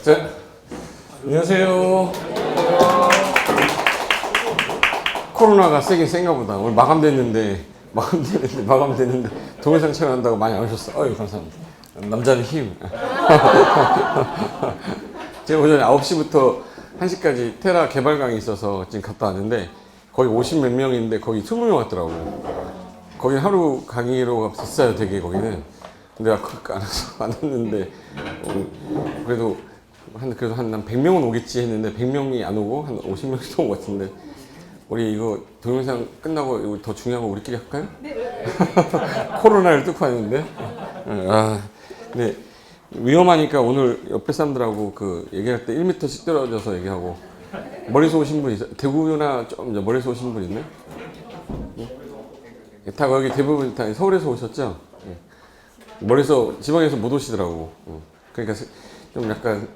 자, 안녕하세요. 코로나가 세긴 센가 보다. 오늘 마감됐는데 동영상 촬영한다고 많이 안 오셨어. 어유 감사합니다. 남자는 힘. 제가 오전에 9시부터 1시까지 테라 개발 강의 있어서 지금 갔다 왔는데 거의 50 몇 명인데 거기 20명 왔더라고. 거기 하루 강의료가 비싸요, 되게 거기는. 근데 내가 그렇게 안 왔는데 그래도 한 100명은 오겠지 했는데 100명이 안 오고 한 50명 정도 온 것 같은데 우리 이거 동영상 끝나고 이거 더 중요한 거 우리끼리 할까요? 네. 코로나를 뚫고 왔는데. 근데 위험하니까 오늘 옆에 사람들하고 그 얘기할 때 1m씩 떨어져서 얘기하고. 멀리서 오신 분 있어요? 대구나 좀 멀리서 오신 분 있나요? 다 거기 대부분 다 서울에서 오셨죠? 멀리서 지방에서 못 오시더라고. 그러니까 좀 약간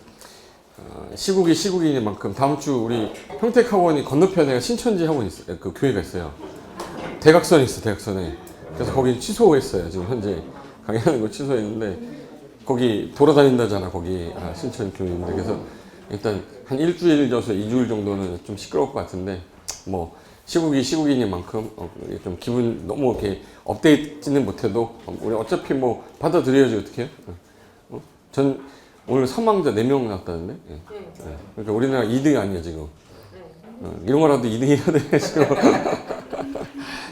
시국인 만큼 다음 주 우리 평택학원이 건너편에 신천지 학원 있어요. 그 교회가 있어요. 대각선이 있어, 대각선에. 그래서 거기 취소했어요. 지금 현재 강의하는 거 취소했는데 거기 돌아다닌다잖아, 거기. 신천 교회인데. 그래서 일단 한 일주일에서 2주일 정도는 좀 시끄러울 것 같은데 뭐 시국인 만큼 좀 기분 너무 이렇게 업데이트는 못해도 우리 어차피 뭐 받아들여야지 어떻게 해요? 전 오늘 사망자 4명 나왔다는데. 그러니까 우리나라 2등이 아니야 지금. 이런 거라도 2등 해야 돼 지금.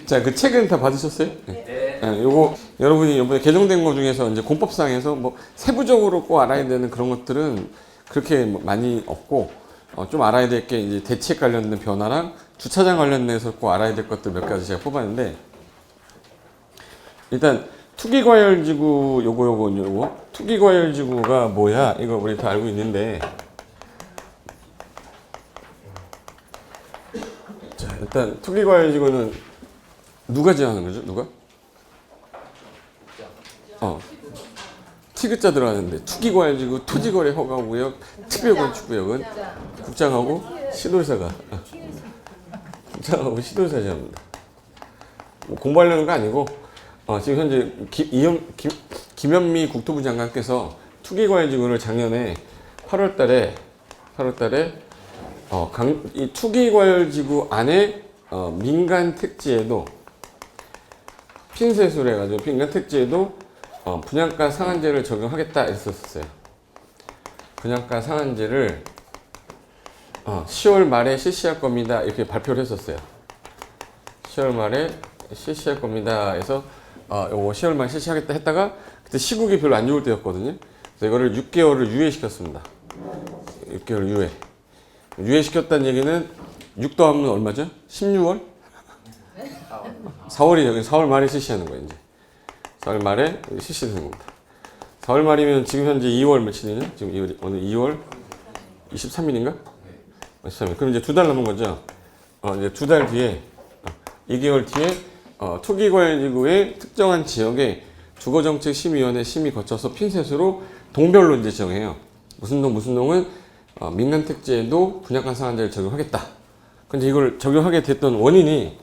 자, 그 책은 다 받으셨어요? 네. 요거 여러분이 이번에 개정된 거 중에서 이제 공법상에서 뭐 세부적으로 꼭 알아야 되는 그런 것들은 그렇게 많이 없고 좀 알아야 될 게 이제 대책 관련된 변화랑 주차장 관련돼서 꼭 알아야 될 것들 몇 가지 제가 뽑았는데 일단 투기과열지구 요거 투기과열지구가 뭐야? 이거 우리 다 알고 있는데 자, 일단 투기과열지구는 누가 제안하는 거죠? 누가? 티그자 들어가는데 투기과열지구 토지거래 허가구역 특별건축구역은 국장하고 시도사가 제안합니다. 뭐 공부하려는 거 아니고 지금 현재 김현미 국토부 장관께서 투기과열지구를 작년에 8월달에 이 투기과열지구 안에 민간 택지에도 핀셋으로 해가지고 민간 택지에도 분양가 상한제를 적용하겠다 했었어요. 분양가 상한제를 10월 말에 실시할 겁니다. 이렇게 발표를 했었어요. 10월 말에 실시할 겁니다. 해서 요거 10월 말에 실시하겠다 했다가 그때 시국이 별로 안 좋을 때였거든요. 그래서 이거를 6개월을 유예시켰습니다. 6개월 유예시켰다는 얘기는 6 더하면 얼마죠? 16월? 4월이죠. 4월 말에 실시하는 거예요, 이제. 4월 말에 실시되는 겁니다. 4월 말이면 지금 현재 2월 며칠이냐? 지금 오늘 2월 23일인가? 23일. 그럼 이제 2달 남은 거죠? 이제 2달 뒤에, 2개월 뒤에, 투기과열지구의 특정한 지역에 주거정책심의위원회 심의 거쳐서 핀셋으로 동별로 이제 지정해요. 무슨 동은 민간 택지에도 분양가 상한제를 적용하겠다. 근데 이걸 적용하게 됐던 원인이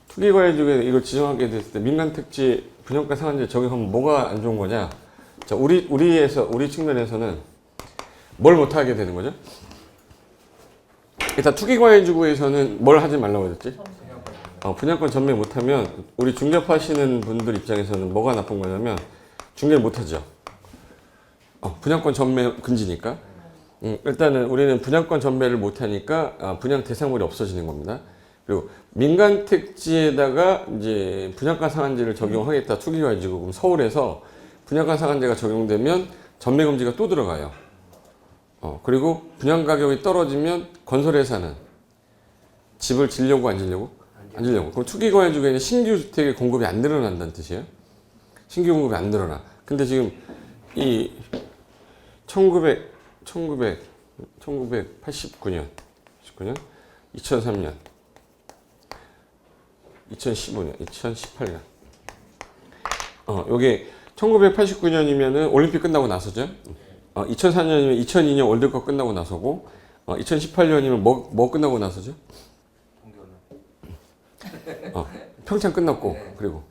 투기과열지구에 이걸 지정하게 됐을 때 민간 택지 분양가 상한제 적용하면 뭐가 안 좋은 거냐? 자, 우리 측면에서는 뭘 못하게 되는 거죠? 일단 투기과열지구에서는 뭘 하지 말라고 했지? 분양권 전매 못하면 우리 중개하시는 분들 입장에서는 뭐가 나쁜 거냐면 중개를 못하죠. 분양권 전매 금지니까. 일단은 우리는 분양권 전매를 못하니까 분양 대상물이 없어지는 겁니다. 그리고 민간 택지에다가 이제 분양가 상한제를 적용하겠다. 투기과열지구. 그럼 서울에서 분양가 상한제가 적용되면 전매 금지가 또 들어가요. 그리고 분양 가격이 떨어지면 건설회사는 집을 지려고 안 지려고? 안 지려고. 그럼 투기과열지구에는 신규 주택의 공급이 안 늘어난다는 뜻이에요. 신규 공급이 안 늘어나. 근데 지금 이 1989년, 2003년, 2015년, 2018년. 요게 1989년이면은 올림픽 끝나고 나서죠. 2004년이면 2002년 월드컵 끝나고 나서고, 2018년이면 뭐 끝나고 나서죠? 평창 끝났고, 그리고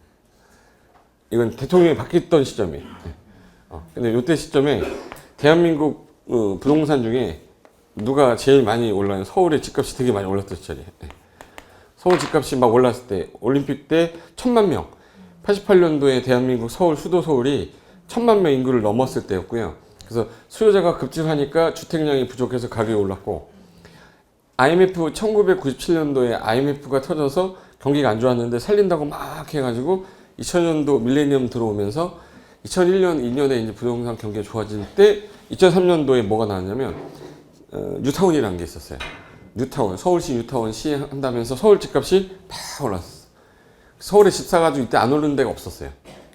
이건 대통령이 바뀌었던 시점이에요. 근데 요때 시점에 대한민국 부동산 중에 누가 제일 많이 올라요? 서울의 집값이 되게 많이 올랐던 시절이에요. 네. 서울 집값이 막 올랐을 때 올림픽 때 1,000만 명 88년도에 대한민국 서울 수도 서울이 1,000만 명 인구를 넘었을 때였고요. 그래서 수요자가 급증하니까 주택량이 부족해서 가격이 올랐고 IMF 1997년도에 IMF가 터져서 경기가 안 좋았는데 살린다고 막 해가지고 2000년도 밀레니엄 들어오면서 2001년, 2년에 이제 부동산 경기가 좋아질 때 2003년도에 뭐가 나왔냐면 뉴타운이라는 게 있었어요. 뉴타운, 서울시 뉴타운 시행한다면서 서울 집값이 팍 올랐어. 서울에 집 사가지고 이때 안 오르는 데가 없었어요.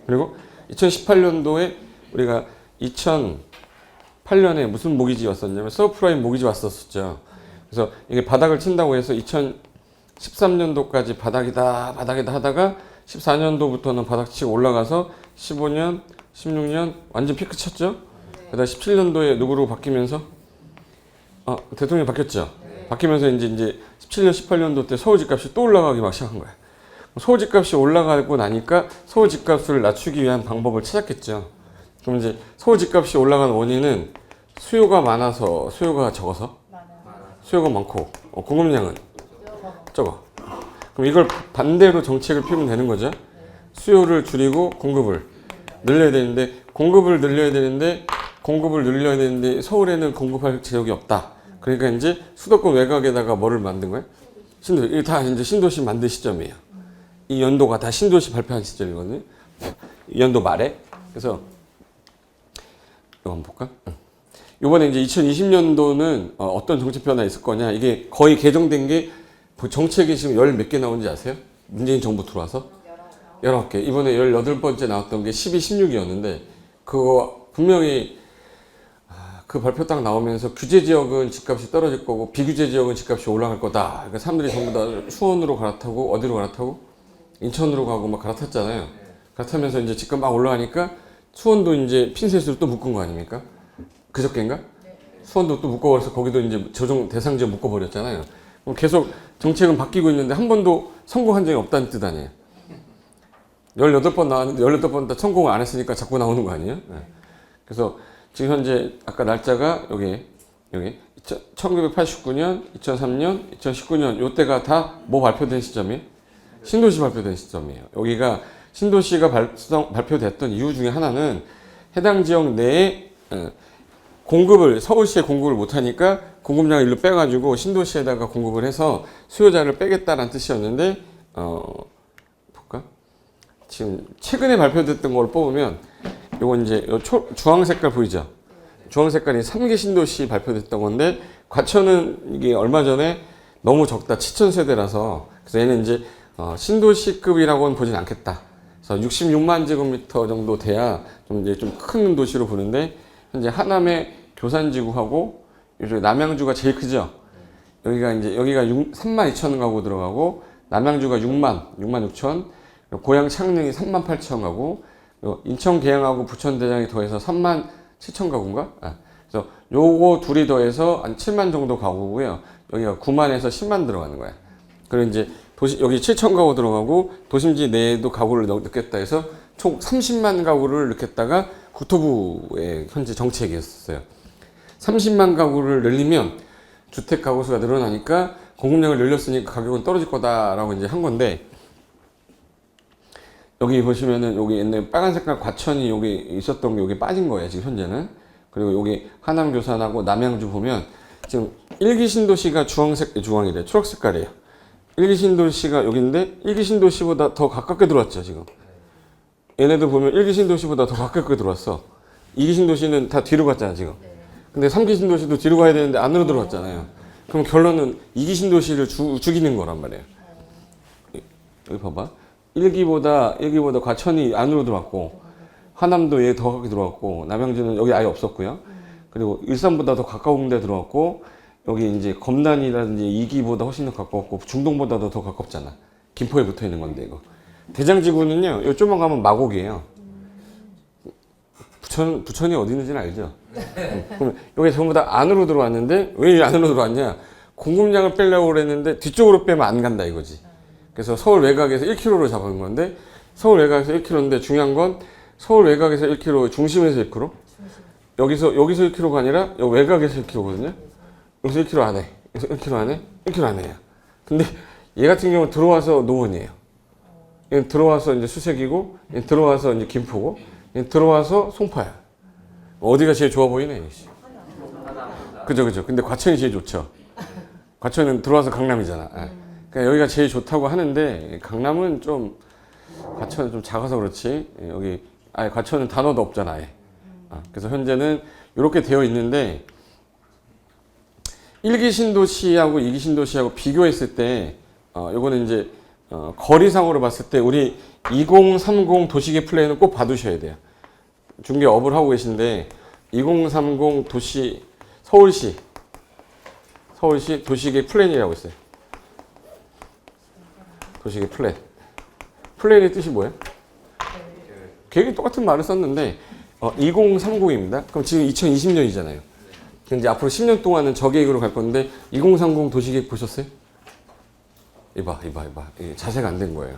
그리고 2018년도에 우리가 2008년에 무슨 모기지 왔었냐면 서브프라임 모기지 왔었죠. 그래서 이게 바닥을 친다고 해서 2013년도까지 바닥이다 하다가 14년도부터는 바닥치고 올라가서 15년, 16년 완전 피크 쳤죠. 그다음 17년도에 누구로 바뀌면서 대통령이 바뀌었죠. 바뀌면서 이제 17년, 18년도 때 서울 집값이 또 올라가기 막 시작한 거야. 서울 집값이 올라가고 나니까 서울 집값을 낮추기 위한 방법을 찾았겠죠. 그럼 이제 서울 집값이 올라간 원인은 수요가 많아서 수요가 적어서? 수요가 많고 공급량은 적어. 그럼 이걸 반대로 정책을 피우면 되는 거죠. 수요를 줄이고 공급을 늘려야 되는데 공급을 늘려야 되는데 서울에는 공급할 지역이 없다. 그러니까 이제 수도권 외곽에다가 뭐를 만든 거예요? 이게 다 이제 신도시 만든 시점이에요. 이 연도가 다 신도시 발표한 시점이거든요. 이 연도 말에. 그래서 이거 한번 볼까? 이번에 이제 2020년도는 어떤 정책 변화 있을 거냐. 이게 거의 개정된 게 정책이 지금 열 몇 개 나온지 아세요? 문재인 정부 들어와서? 19개. 이번에 18번째 나왔던 게 12, 16이었는데 그거 분명히 그 발표 딱 나오면서 규제 지역은 집값이 떨어질 거고 비규제 지역은 집값이 올라갈 거다. 그러니까 사람들이 전부 다 수원으로 갈아타고 어디로 갈아타고? 인천으로 가고 막 갈아탔잖아요. 갈아타면서 이제 집값 막 올라가니까 수원도 이제 핀셋으로 또 묶은 거 아닙니까? 그저께인가? 수원도 또 묶어버려서 거기도 이제 조정 대상 지역 묶어버렸잖아요. 그럼 계속 정책은 바뀌고 있는데 한 번도 성공한 적이 없다는 뜻 아니에요. 18번 나왔는데 18번 다 성공을 안 했으니까 자꾸 나오는 거 아니에요? 네. 그래서 지금 현재 아까 날짜가 여기 1989년, 2003년, 2019년 요때가 다 뭐 발표된 시점이에요? 신도시 발표된 시점이에요. 여기가 신도시가 발표됐던 이유 중에 하나는 해당 지역 내에 공급을 서울시에 공급을 못하니까 공급량을 일로 빼가지고 신도시에다가 공급을 해서 수요자를 빼겠다는 뜻이었는데 볼까? 지금 최근에 발표됐던 걸 뽑으면 요거 이제 요 주황 색깔 보이죠? 주황 색깔이 3기 신도시 발표됐던 건데 과천은 이게 얼마 전에 너무 적다 7,000세대라서 그래서 얘는 이제 신도시급이라고는 보진 않겠다. 그래서 66만 제곱미터 정도 돼야 좀 이제 좀 큰 도시로 보는데 현재 하남의 교산지구하고 이쪽 남양주가 제일 크죠. 여기가 3만 2천 가구 들어가고 남양주가 6만 6천, 고양 창릉이 3만 8천 가구, 인천 계양하고 부천 대장이 더해서 3만 7천 가구인가? 그래서 요거 둘이 더해서 한 7만 정도 가구고요. 여기가 9만에서 10만 들어가는 거야. 그리고 이제 여기 7천 가구 들어가고 도심지 내에도 가구를 넣겠다 해서 총 30만 가구를 넣겠다가 국토부의 현재 정책이었어요. 30만 가구를 늘리면 주택 가구 수가 늘어나니까 공급량을 늘렸으니까 가격은 떨어질 거다라고 이제 한 건데 여기 보시면은 여기 옛날 빨간 색깔 과천이 여기 있었던 게 여기 빠진 거예요 지금 현재는. 그리고 여기 하남 교산하고 남양주 보면 지금 1기 신도시가 주황이래 초록 색깔이에요. 1기 신도시가 여기인데 1기 신도시보다 더 가깝게 들어왔죠 지금. 얘네들 보면 1기 신도시보다 더 가깝게 들어왔어. 2기 신도시는 다 뒤로 갔잖아 지금. 근데 3기 신도시도 뒤로 가야 되는데 안으로 들어왔잖아요. 그럼 결론은 2기 신도시를 죽이는 거란 말이에요. 여기 봐봐. 1기보다 과천이 안으로 들어왔고 하남도 얘 더 가깝게 들어왔고 남양주는 여기 아예 없었고요. 그리고 일산보다 더 가까운 데 들어왔고 여기 이제 검단이라든지 2기보다 훨씬 더 가깝고 중동보다도 더 가깝잖아. 김포에 붙어 있는 건데 이거. 대장지구는요. 요쪽만 가면 마곡이에요. 부천이 어디 있는지는 알죠? 그럼 여기 전부 다 안으로 들어왔는데 왜 안으로 들어왔냐? 공급량을 빼려고 그랬는데 뒤쪽으로 빼면 안 간다 이거지. 그래서 서울 외곽에서 1km로 잡은 건데 서울 외곽에서 1km인데 중요한 건 서울 외곽에서 1km, 중심에서 1km? 여기서 1km가 아니라 여기 외곽에서 1km거든요. 여기서 1km 안에, 여기서 1km 안에, 1km 안에요. 근데 얘 같은 경우는 들어와서 노원이에요. 얘는 들어와서 이제 수색이고, 얘는 들어와서 이제 김포고, 얘는 들어와서 송파야. 어디가 제일 좋아 보이네. 그죠. 근데 과천이 제일 좋죠. 과천은 들어와서 강남이잖아. 그러니까 여기가 제일 좋다고 하는데 강남은 좀 과천은 좀 작아서 그렇지. 여기 아예 과천은 단어도 없잖아. 아예. 그래서 현재는 이렇게 되어 있는데 1기 신도시하고 2기 신도시하고 비교했을 때 요거는 이제 거리상으로 봤을 때 우리 2030 도시계 플랜은 꼭 봐두셔야 돼요. 중개 업을 하고 계신데 2030 도시 서울시 도시계 플랜이라고 있어요. 도시계 플랜. 플랜의 뜻이 뭐예요? 계획이 똑같은 말을 썼는데 2030입니다. 그럼 지금 2020년이잖아요. 이제 앞으로 10년 동안은 저 계획으로 갈 건데 2030 도시계획 보셨어요? 이봐. 자세가 안 된 거예요.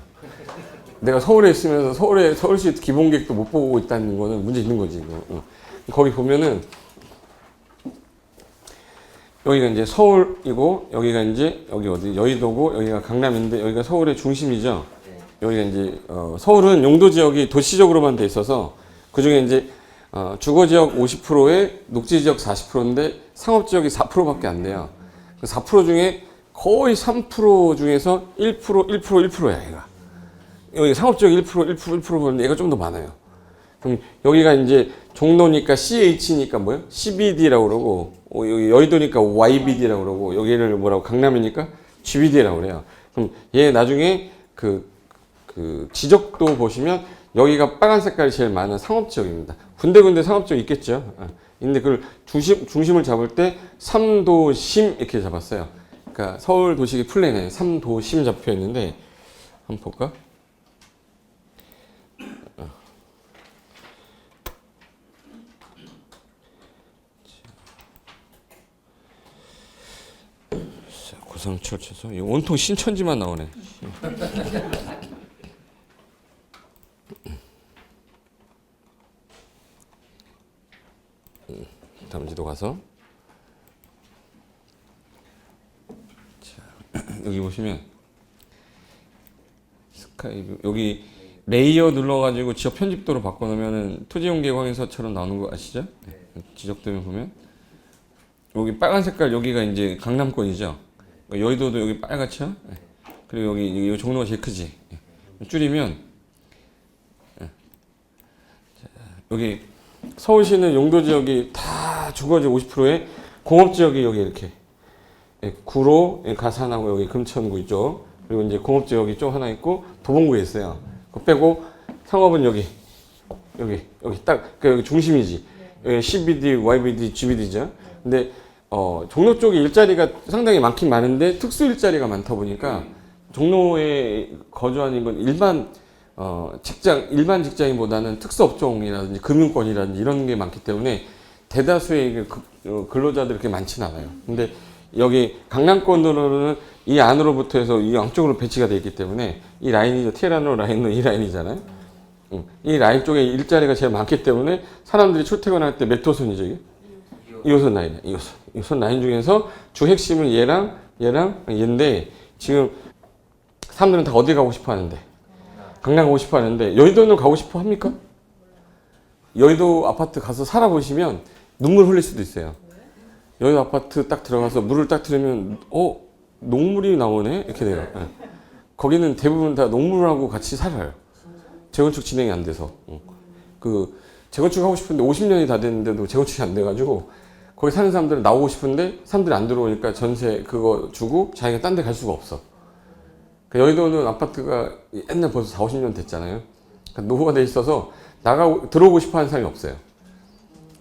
내가 서울에 있으면서 서울시 기본계획도 못 보고 있다는 거는 문제 있는 거지. 거기 보면은 여기가 이제 서울이고 여기가 이제 여기 어디 여의도고 여기가 강남인데 여기가 서울의 중심이죠. 여기가 이제 서울은 용도 지역이 도시적으로만 돼 있어서 그 중에 이제 주거 지역 50%에 녹지 지역 40%인데 상업 지역이 4%밖에 안 돼요. 그 4% 중에 거의 3% 중에서 1%야, 얘가. 여기 상업 지역 1% 보는데 얘가 좀 더 많아요. 그럼 여기가 이제 종로니까 CH니까 뭐예요? CBD라고 그러고 여기 여의도니까 YBD라고 그러고 여기를 뭐라고 강남이니까 GBD라고 그래요. 그럼 얘 나중에 그 지적도 보시면 여기가 빨간 색깔이 제일 많은 상업지역입니다. 군데군데 상업지역 있겠죠. 근데 그걸 중심을 잡을 때 3도심 이렇게 잡았어요. 그러니까 서울 도시계 플랜에 3도심 잡혀 있는데 한번 볼까? 고성철 최소 온통 신천지만 나오네. 다음 지도 가서 자, 여기 보시면 스카이뷰 여기 레이어 눌러가지고 지역 편집도로 바꿔놓으면은 토지용계획 확인서처럼 나오는 거 아시죠? 지적되면 보면 여기 빨간 색깔 여기가 이제 강남권이죠. 여의도도 여기 빨갛죠? 그리고 여기 종로가 제일 크지? 줄이면 여기 서울시는 용도 지역이 다 주거지 50%에 공업 지역이 여기 이렇게 구로 가산하고 여기 금천구 있죠. 그리고 이제 공업 지역이 좀 하나 있고 도봉구에 있어요. 그거 빼고 상업은 여기 딱 여기 중심이지. 여기 CBD, YBD, GBD죠. 근데 종로 쪽에 일자리가 상당히 많긴 많은데 특수 일자리가 많다 보니까 종로에 거주하는 건 일반 직장인보다는 특수 업종이라든지 금융권이라든지 이런 게 많기 때문에 대다수의 근로자들이 그렇게 많지는 않아요. 근데 여기 강남권으로는 이 안으로부터 해서 이 양쪽으로 배치가 되어 있기 때문에 이 라인이죠. 티라노 라인은 이 라인이잖아요. 이 라인 쪽에 일자리가 제일 많기 때문에 사람들이 출퇴근할 때 몇 호선이죠, 이게? 2호선 라인이야, 2호선 라인 중에서 주 핵심은 얘랑 얘인데 지금 사람들은 다 어디 가고 싶어 하는데 강남 가고 싶어 하는데 여의도는 가고 싶어 합니까? 여의도 아파트 가서 살아보시면 눈물 흘릴 수도 있어요. 여의도 아파트 딱 들어가서 물을 딱 틀으면 녹물이 나오네? 이렇게 돼요. 거기는 대부분 다 녹물하고 같이 살아요. 재건축 진행이 안 돼서. 재건축 하고 싶은데 50년이 다 됐는데도 재건축이 안 돼가지고 거기 사는 사람들은 나오고 싶은데 사람들이 안 들어오니까 전세 그거 주고 자기가 딴 데 갈 수가 없어. 여의도는 아파트가 옛날 벌써 4, 50년 됐잖아요. 그러니까 노후가 돼 있어서 들어오고 싶어 하는 사람이 없어요.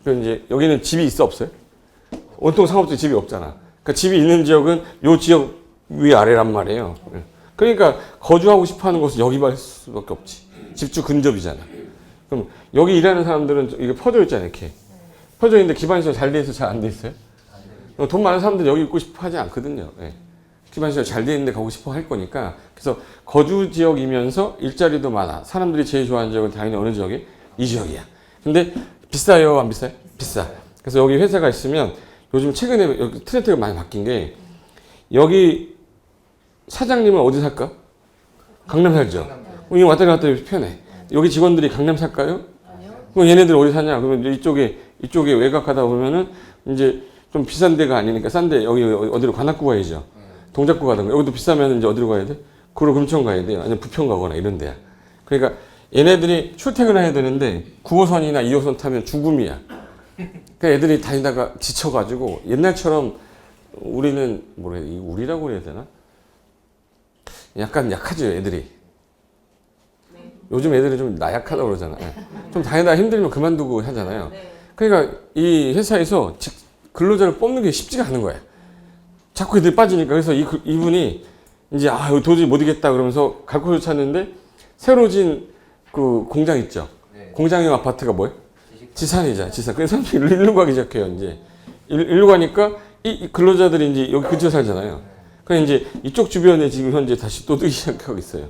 그리고 이제 여기는 집이 있어 없어요? 온통 상업지 집이 없잖아. 그러니까 집이 있는 지역은 요 지역 위아래란 말이에요. 그러니까 거주하고 싶어 하는 곳은 여기만 할 수밖에 없지. 집주 근접이잖아. 그럼 여기 일하는 사람들은 이게 퍼져 있잖아요, 이렇게. 퍼져 있는데 기반시설 잘 돼 있어, 잘 안 돼 있어요? 돈 많은 사람들은 여기 있고 싶어 하지 않거든요. 기반시설 잘 돼 있는데 가고 싶어 할 거니까. 그래서 거주 지역이면서 일자리도 많아. 사람들이 제일 좋아하는 지역은 당연히 어느 지역이? 이 지역이야. 근데 비싸요, 안 비싸요? 비싸. 그래서 여기 회사가 있으면 요즘 최근에 여기 트렌드가 많이 바뀐 게 여기 사장님은 어디 살까? 강남 살죠. 이 왔다 갔다 편해. 여기 직원들이 강남 살까요? 그럼 얘네들 어디 사냐? 그러면 이쪽에 외곽하다 보면은 이제 좀 비싼 데가 아니니까 싼데 여기 어디로 관악구 가야죠. 동작구 가든가. 여기도 비싸면 이제 어디로 가야 돼? 구로 금천 가야 돼요. 아니면 부평 가거나 이런 데야. 그러니까 얘네들이 출퇴근을 해야 되는데 9호선이나 2호선 타면 죽음이야. 그러니까 애들이 다니다가 지쳐가지고 옛날처럼 우리는 우리라고 그래야 되나? 약간 약하죠, 애들이. 요즘 애들이 좀 나약하다고 그러잖아요. 좀 다니다 힘들면 그만두고 하잖아요. 그러니까 이 회사에서 근로자를 뽑는 게 쉽지가 않은 거예요. 자꾸 애들이 빠지니까. 그래서 이분이 이제 여기 도저히 못 이겠다 그러면서 갈 곳을 찾는데 새로 진 그 공장 있죠. 공장형 아파트가 뭐예요? 지산이잖아, 지산. 그래서 사람들이 일로 가기 시작해요, 이제. 일로 가니까 이 근로자들이 이제 여기 근처에 살잖아요. 그래서 이제 이쪽 주변에 지금 현재 다시 또 뜨기 시작하고 있어요.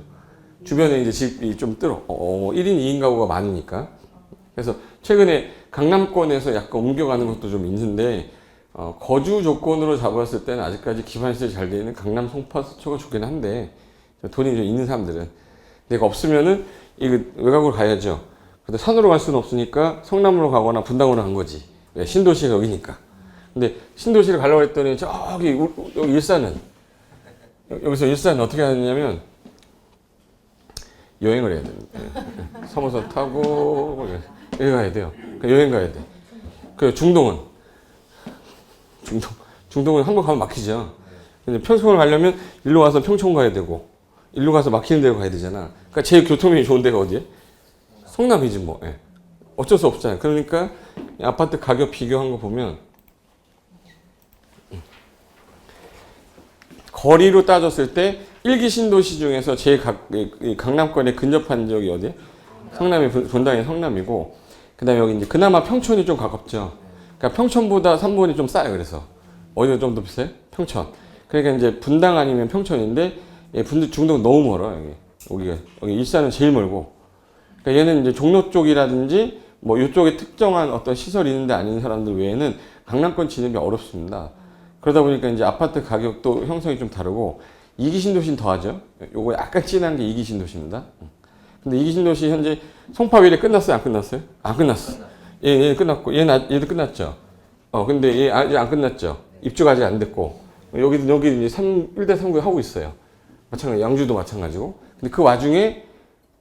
주변에 이제 집이 좀 들어. 1인 2인 가구가 많으니까. 그래서 최근에 강남권에서 약간 옮겨가는 것도 좀 있는데, 거주 조건으로 잡았을 때는 아직까지 기반시설이 잘 되어 있는 강남 송파 서초가 좋긴 한데, 돈이 좀 있는 사람들은. 내가 없으면은, 이거 외곽으로 가야죠. 근데 산으로 갈 수는 없으니까 성남으로 가거나 분당으로 간 거지. 왜? 신도시가 여기니까. 근데 신도시를 가려고 했더니 저기 여기 일산은 여기서 일산은 어떻게 하느냐면 여행을 해야 됩니다. 3호선 타고 여기 가야 돼요. 여행 가야 돼. 그 중동은 한국 가면 막히죠. 근데 평촌을 가려면 일로 와서 평촌 가야 되고 일로 가서 막히는 데로 가야 되잖아. 그러니까 제일 교통이 좋은 데가 어디에? 성남이지 뭐. 예. 어쩔 수 없잖아요. 그러니까 아파트 가격 비교한 거 보면 거리로 따졌을 때 1기 신도시 중에서 제일 강남권에 근접한 지역이 어디에? 성남이 분당이 성남이고 그다음에 여기 이제 그나마 평촌이 좀 가깝죠. 그러니까 평촌보다 3번이 좀 싸요. 그래서 어디가 좀 더 비싸요? 평촌. 그러니까 이제 분당 아니면 평촌인데 중동 너무 멀어 여기 일산은 제일 멀고. 그러니까 얘는 이제 종로 쪽이라든지 뭐 이쪽에 특정한 어떤 시설이 있는데 아닌 사람들 외에는 강남권 진입이 어렵습니다. 그러다 보니까 이제 아파트 가격도 형성이 좀 다르고 2기 신도시는 더하죠. 요거 약간 진한 게 2기 신도시입니다. 근데 2기 신도시 현재 송파 위례 끝났어요? 안 끝났어요? 안 끝났어. 얘 끝났고 얘도 끝났죠. 근데 얘 아직 안 끝났죠. 입주가 아직 안 됐고 여기 이제 1대 3구 하고 있어요. 마찬가지 양주도 마찬가지고. 근데 그 와중에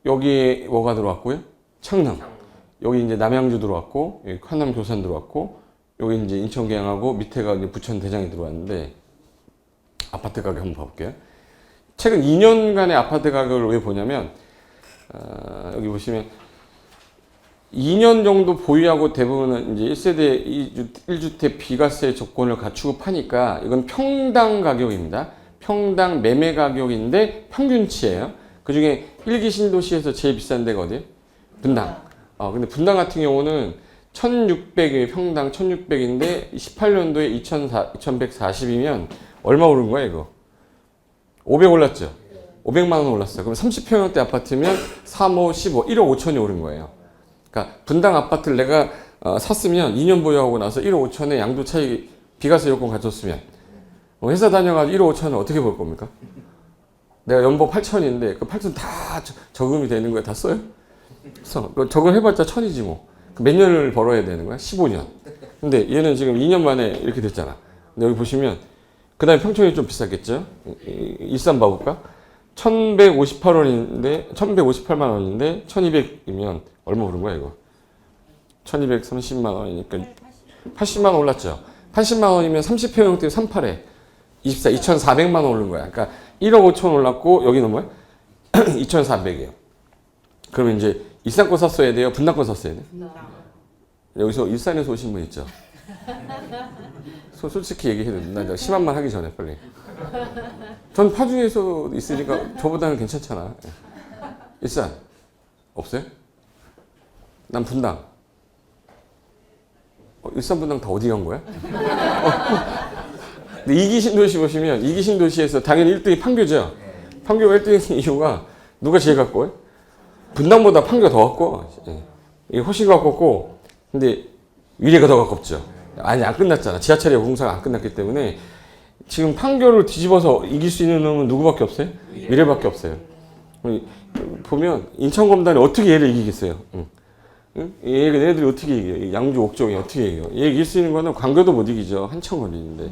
여기에 뭐가 들어왔고요? 창릉. 여기 이제 남양주 들어왔고, 여기 한남 교산 들어왔고, 여기 이제 인천 계양하고 밑에가 이제 부천 대장이 들어왔는데 아파트 가격 한번 봐볼게요. 최근 2년간의 아파트 가격을 왜 보냐면 여기 보시면 2년 정도 보유하고 대부분은 이제 1세대 1주택 비과세 조건을 갖추고 파니까 이건 평당 가격입니다. 평당 매매 가격인데 평균치예요. 그 중에 1기 신도시에서 제일 비싼 데가 어디예요? 분당. 근데 분당 같은 경우는 1600이 평당 1600인데 18년도에 2140이면 얼마 오른 거야 이거? 500 올랐죠? 500만 원 올랐어. 그럼 30평형대 아파트면 3, 5, 15, 1억 5천이 오른 거예요. 그러니까 분당 아파트를 내가 샀으면 2년 보유하고 나서 1억 5천에 양도 차익 비과세 요건 가졌으면 회사 다녀가지고 1억 5천을 어떻게 벌 겁니까? 내가 연봉 8천인데 그 8천 다 저금이 되는 거야? 다 써요? 그래서 저금해봤자 1000이지 뭐. 몇 년을 벌어야 되는 거야? 15년. 근데 얘는 지금 2년 만에 이렇게 됐잖아. 근데 여기 보시면 그 다음에 평촌이 좀 비쌌겠죠? 일산 봐볼까? 1158원인데 1158만 원인데 1200이면 얼마 오른 거야 이거? 1230만 원이니까 80만 원 올랐죠? 80만 원이면 30평형대 38에 24, 2400만 원 오른 거야. 그러니까 1억 5천 올랐고 여기는 뭐야? 2400이에요. 그러면 이제 일산 거 샀어야 돼요? 분당 거 샀어야 돼요? 여기서 일산에서 오신 분 있죠? 솔직히 얘기해도 나 심한 말 하기 전에 빨리. 전 파주에서 있으니까 저보다는 괜찮잖아. 일산 없어요? 난 분당. 일산 분당 다 어디 간 거야? 근데 2기 신도시 보시면 2기 신도시에서 당연히 1등이 판교죠. 판교가 1등인 이유가 누가 제일 가까워요? 분당보다 판교가 더 가까워. 이게 훨씬 가깝고 근데 위례가 더 가깝죠. 아니 안 끝났잖아. 지하철의 공사가 안 끝났기 때문에 지금 판교를 뒤집어서 이길 수 있는 놈은 누구밖에 없어요? 위례밖에 없어요. 보면 인천검단이 어떻게 얘를 이기겠어요? 응? 얘네들이 어떻게 이겨요? 양주 옥정이 어떻게 이겨요? 얘 이길 수 있는 거는 광교도 못 이기죠. 한참 걸리는데.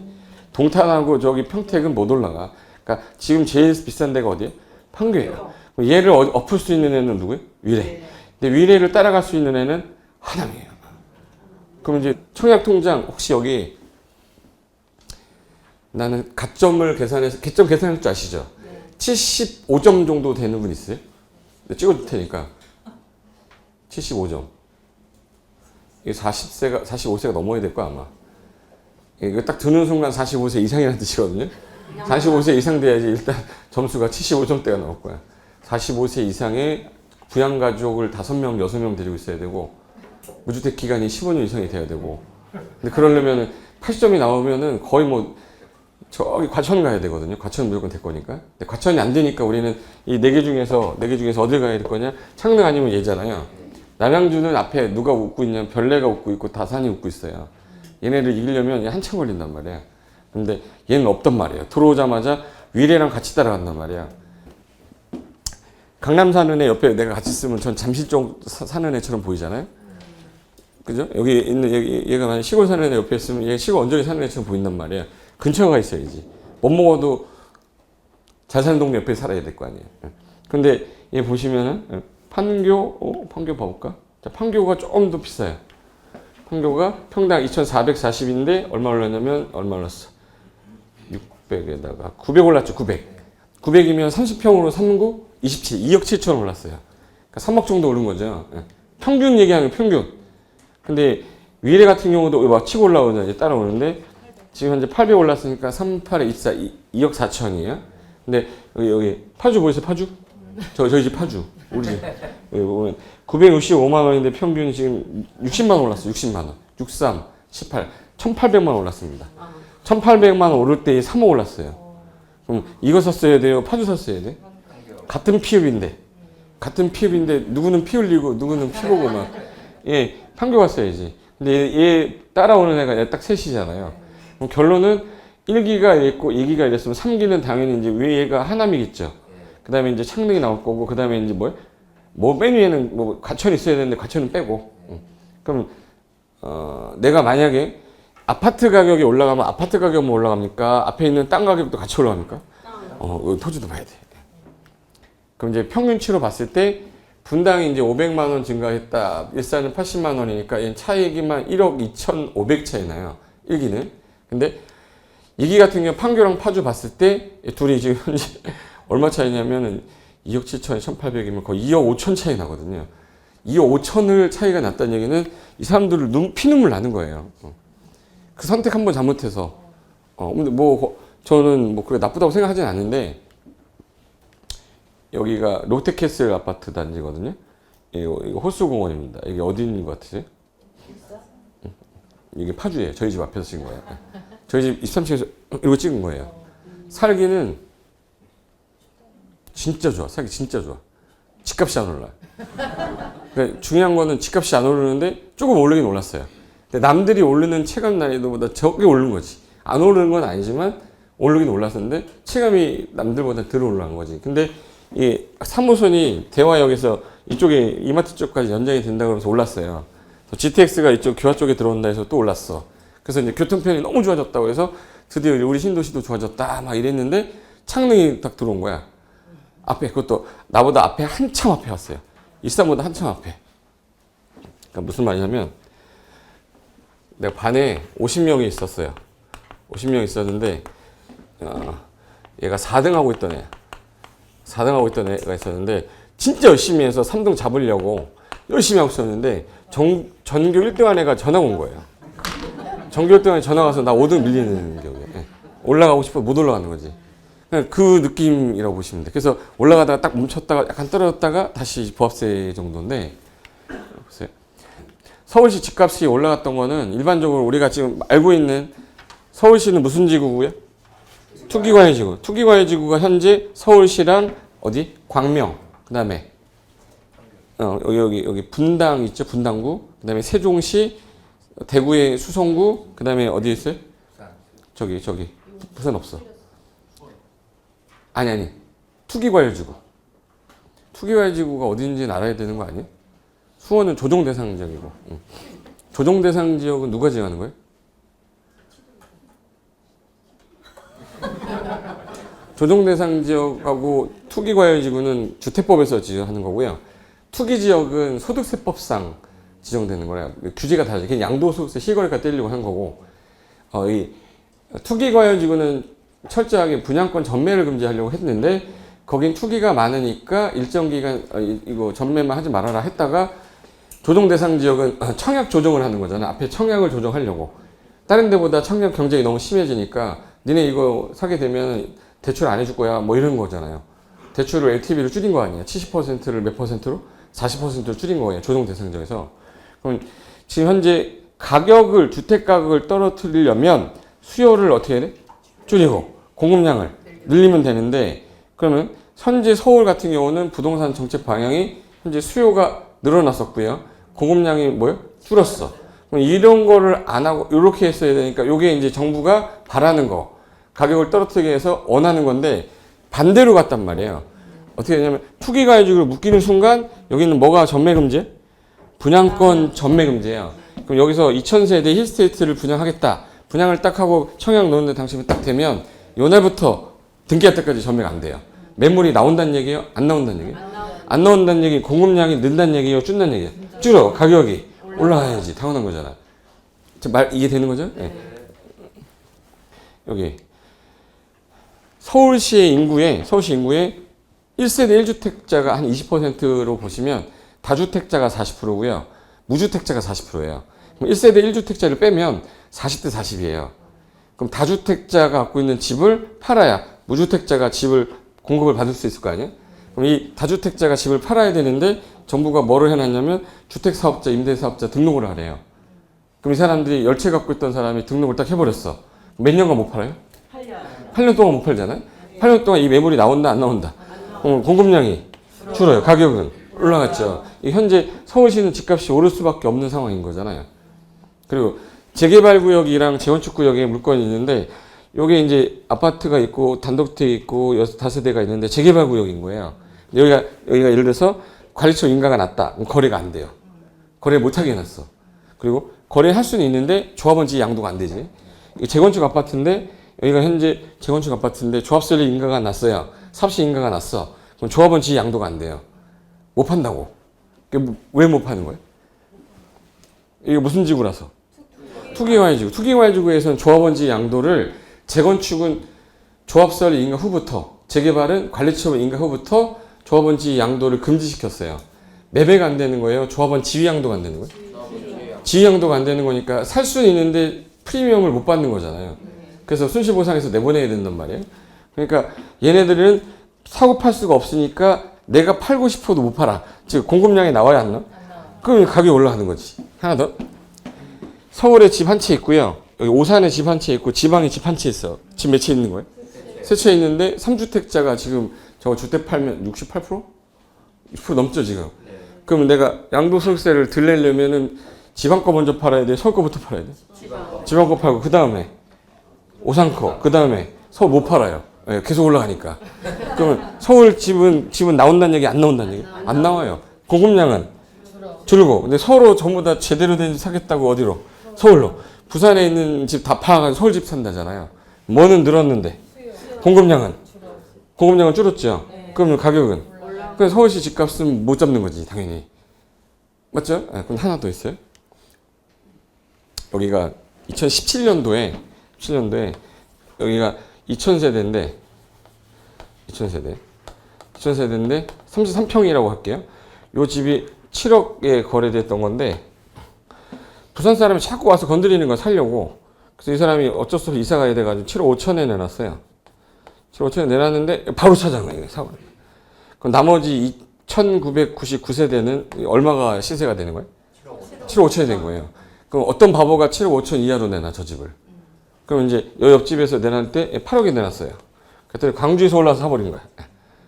동탄하고 저기 평택은 못 올라가. 그러니까 지금 제일 비싼 데가 어디예요? 판교예요. 얘를 엎을 수 있는 애는 누구예요? 위례. 근데 위례를 따라갈 수 있는 애는 하남이에요. 그럼 이제 청약통장 혹시 여기 나는 가점을 계산해서 개점 계산할 줄 아시죠? 75점 정도 되는 분 있어요? 찍어줄 테니까 75점. 이게 45세가 넘어야 될 거야 아마. 이거 딱 드는 순간 45세 이상이라는 뜻이거든요. 45세 이상 돼야지 일단 점수가 75점대가 나올 거야. 45세 이상의 부양가족을 5명, 6명 데리고 있어야 되고 무주택 기간이 15년 이상이 돼야 되고 근데 그러려면 80점이 나오면은 거의 뭐 저기 과천 가야 되거든요. 과천 무조건 될 거니까. 근데 과천이 안 되니까 우리는 이 4개 중에서 어딜 가야 될 거냐? 창릉 아니면 얘잖아요. 남양주는 앞에 누가 웃고 있냐면 별내가 웃고 있고 다산이 웃고 있어요. 얘네를 이기려면 한참 걸린단 말이야. 근데 얘는 없단 말이에요. 들어오자마자 위례랑 같이 따라간단 말이야. 강남 사는 애 옆에 내가 같이 있으면 전 잠실 쪽 사는 애처럼 보이잖아요. 그죠? 여기 있는 얘가 만약 시골 사는 애 옆에 있으면 얘 시골 언저리 사는 애처럼 보인단 말이야. 근처가 있어야지. 못 먹어도 잘 사는 동네 옆에 살아야 될 거 아니에요. 근데 얘 보시면은 판교 봐볼까? 자, 판교가 조금 더 비싸요. 판교가 평당 2,440인데 얼마 올랐냐면 얼마 올랐어? 600에다가 900 올랐죠. 900. 900이면 30평으로 3구 27, 2억 7천 올랐어요. 그러니까 3억 정도 오른 거죠. 평균 얘기하면 평균. 근데 위례 같은 경우도 막 치고 올라오냐 이제 따라오는데 지금 현재 800 올랐으니까 38에 24, 2억 4천이에요. 근데 여기 파주 보이세요? 파주? 저희 집 파주. 우리 집. 여기 보면 965만 원인데 평균이 지금 60만 원 올랐어요. 60만 원. 63, 18, 1,800만 원 올랐습니다. 1,800만 원 오를 때 3억 올랐어요. 그럼 이거 샀어야 돼요? 파주 샀어야 돼? 같은 피읍인데 누구는 피 흘리고 누구는 피 보고 막 예, 판교 갔어야지. 근데 얘 따라오는 애가 딱 셋이잖아요. 그럼 결론은 1기가 이랬고 2기가 이랬으면 3기는 당연히 이제 왜 얘가 하남이겠죠. 그 다음에 이제 창릉이 나올 거고 그 다음에 이제 맨 위에는 뭐 과천이 있어야 되는데 과천은 빼고. 그럼 내가 만약에 아파트 가격이 올라가면 아파트 가격만 올라갑니까? 앞에 있는 땅 가격도 같이 올라갑니까? 토지도 봐야 돼. 그럼 이제 평균치로 봤을 때 분당이 이제 500만 원 증가했다. 일산은 80만 원이니까 얘는 차익이만 1억 2,500 차이 나요. 1기는. 근데 2기 같은 경우 판교랑 파주 봤을 때 둘이 지금 현재 얼마 차이냐면은 2억 7천에 1,800이면 거의 2억 5천 차이 나거든요. 2억 5천을 차이가 났다는 얘기는 이 사람들을 피눈물 나는 거예요. 그 선택 한번 잘못해서. 근데 저는 그게 나쁘다고 생각하진 않는데 여기가 롯데캐슬 아파트 단지거든요. 이거 호수공원입니다. 이게 어디 있는 것 같으세요? 이게 파주예요. 저희 집 앞에서 찍은 거예요. 저희 집 23층에서 이거 찍은 거예요. 살기는 진짜 좋아. 살기 진짜 좋아. 집값이 안 올라요. 그러니까 중요한 거는 집값이 안 오르는데 조금 오르긴 올랐어요. 근데 남들이 오르는 체감 난이도보다 적게 오르는 거지. 안 오르는 건 아니지만 오르긴 올랐었는데 체감이 남들보다 덜 올라간 거지. 근데 이 3호선이 대화역에서 이쪽에 이마트 쪽까지 연장이 된다고 하면서 올랐어요. GTX가 이쪽 교화 쪽에 들어온다 해서 또 올랐어. 그래서 이제 교통편이 너무 좋아졌다고 해서 드디어 우리 신도시도 좋아졌다 막 이랬는데 창릉이 딱 들어온 거야. 앞에 그것도 나보다 앞에 한참 앞에 왔어요. 일산보다 한참 앞에. 그러니까 무슨 말이냐면 내가 반에 50명이 있었어요. 50명 있었는데 얘가 4등하고 있던 애. 4등하고 있던 애가 있었는데 진짜 열심히 해서 3등 잡으려고 열심히 하고 있었는데 전교 1등한 애가 전화가 온 거예요. 전교 1등한 애 전화가 와서 나 5등 밀리는 경우에 올라가고 싶어 못 올라가는 거지. 그 느낌이라고 보시면 돼. 그래서 올라가다가 딱 멈췄다가 약간 떨어졌다가 다시 부합세 정도인데 보세요. 서울시 집값이 올라갔던 거는 일반적으로 우리가 지금 알고 있는 서울시는 무슨 지구고요? 투기과열 지구. 투기과열 지구가 현재 서울시랑 어디? 광명. 그다음에 여기 분당 있죠? 분당구. 그다음에 세종시, 대구의 수성구, 그 다음에 어디에 있어요? 저기. 부산 없어. 아니. 투기과열지구. 투기과열지구가 어딘지는 알아야 되는 거 아니에요? 수원은 조정 대상 지역이고. 조정 대상 지역은 누가 지정하는 거예요? 조정 대상 지역하고 투기과열지구는 주택법에서 지정하는 거고요. 투기지역은 소득세법상 지정되는 거래요. 규제가 다르죠. 그냥 양도소득세 실거래가 떼려고 한 거고, 이 투기과열지구는 철저하게 분양권 전매를 금지하려고 했는데, 거긴 투기가 많으니까 일정 기간 이거 전매만 하지 말아라 했다가, 조정 대상 지역은 청약 조정을 하는 거잖아. 앞에 청약을 조정하려고. 다른 데보다 청약 경쟁이 너무 심해지니까 니네 이거 사게 되면 대출 안 해줄 거야 뭐 이런 거잖아요. 대출을 LTV를 줄인 거 아니야. 70%를 몇 퍼센트로? 40%로 줄인 거예요. 조정 대상 지역에서. 그럼 지금 현재 가격을, 주택 가격을 떨어뜨리려면 수요를 어떻게 해야 돼? 줄이고 공급량을 늘리면 되는데, 그러면 현재 서울 같은 경우는 부동산 정책 방향이 현재 수요가 늘어났었고요. 공급량이 뭐예요? 줄었어. 그럼 이런 거를 안 하고 이렇게 했어야 되니까 이게 이제 정부가 바라는 거, 가격을 떨어뜨리기 위해서 원하는 건데 반대로 갔단 말이에요. 어떻게 되냐면 투기과열지구를 묶이는 순간 여기는 뭐가 전매금지? 분양권 전매금지예요. 그럼 여기서 2000세대 힐스테이트를 분양하겠다. 분양을 딱 하고 청약 넣는데 당첨이 딱 되면 요날부터 등기할 때까지 전매가 안 돼요. 매물이 나온다는 얘기예요? 안 나온다는 얘기예요? 안 나온다는 얘기, 공급량이 는다는 얘기예요? 줄다는 얘기예요? 줄어. 가격이 올라가야지. 당연한 거잖아. 말 이해되는 거죠? 네. 여기 서울시 인구의 1세대 1주택자가 한 20%로 보시면 다주택자가 40%고요. 무주택자가 40%예요. 그럼 1세대 1주택자를 빼면 40대 40이에요. 그럼 다주택자가 갖고 있는 집을 팔아야 무주택자가 집을 공급을 받을 수 있을 거 아니에요? 그럼 이 다주택자가 집을 팔아야 되는데 정부가 뭐를 해놨냐면 주택사업자, 임대사업자 등록을 하래요. 그럼 이 사람들이 10채 갖고 있던 사람이 등록을 딱 해버렸어. 몇 년간 못 팔아요? 8년 동안 못 팔잖아요? 8년 동안 이 매물이 나온다 안 나온다? 공급량이 줄어요. 가격은 올라갔죠. 현재 서울시는 집값이 오를 수밖에 없는 상황인 거잖아요. 그리고 재개발구역이랑 재건축구역에 물건이 있는데 여기 이제 아파트가 있고 단독주택이 있고 다세대가 있는데 재개발구역인 거예요. 여기가 예를 들어서 관리처 인가가 났다. 그럼 거래가 안 돼요. 거래 못하게 해놨어. 그리고 거래할 수는 있는데 조합원지 양도가 안 되지. 재건축 아파트인데 여기가 현재 재건축 아파트인데 조합설립 인가가 났어요. 삽시 인가가 났어. 그럼 조합원지 양도가 안 돼요. 못 판다고. 왜 못 파는 거예요? 이게 무슨 지구라서? 투기과열지구. 투기과열지구에서는 조합원지 양도를 재건축은 조합설립 인가 후부터, 재개발은 관리처분 인가 후부터 조합원지 양도를 금지시켰어요. 매매가 안 되는 거예요? 조합원 지위 양도가 안 되는 거예요? 지위 양도가 안 되는 거니까 살 수는 있는데 프리미엄을 못 받는 거잖아요. 그래서 손실보상에서 내보내야 된단 말이에요. 그러니까 얘네들은 사고 팔 수가 없으니까 내가 팔고 싶어도 못 팔아. 즉 공급량이 나와야 안 나와? 그럼 가격이 올라가는 거지. 하나 더. 서울에 집 한 채 있고요. 여기 오산에 집 한 채 있고 지방에 집 한 채 있어. 집 몇 채 있는 거예요? 세 채 있는데 3주택자가 지금 저거 주택 팔면 68%? 60% 넘죠 지금. 그러면 내가 양도소득세를 덜 내려면은 지방 거 먼저 팔아야 돼? 서울 거부터 팔아야 돼? 지방 거 팔고 그 다음에 오산 거, 그 다음에 서울 못 팔아요. 네, 계속 올라가니까. 그러면 서울 집은 나온다는 얘기 안 나온다는 얘기? 안 나와요. 공급량은 줄고. 근데 서로 전부 다 제대로 된 집 사겠다고 어디로? 서울로. 부산에 있는 집 다 팔아가지고 서울 집 산다잖아요. 뭐는 늘었는데 공급량은 줄었죠. 그러면 가격은? 그래서 서울시 집값은 못 잡는 거지 당연히. 맞죠? 네, 그럼 하나 더 있어요. 여기가 2017년도에 여기가 2000세대인데 33평이라고 할게요. 요 집이 7억에 거래됐던 건데 부산 사람이 자꾸 와서 건드리는 거 살려고. 그래서 이 사람이 어쩔 수 없이 이사 가야 돼가지고 7억 5천에 내놨어요. 7억 5천에 내놨는데 바로 찾아간 거예요. 사고를. 그럼 나머지 2999세대는 얼마가 시세가 되는 거예요? 7억 5천이 된 거예요. 그럼 어떤 바보가 7억 5천 이하로 내놔 저 집을. 그럼 이제 여 옆집에서 내놨을 때 8억에 내놨어요. 그랬더니 광주에서 올라와서 사버린 거야.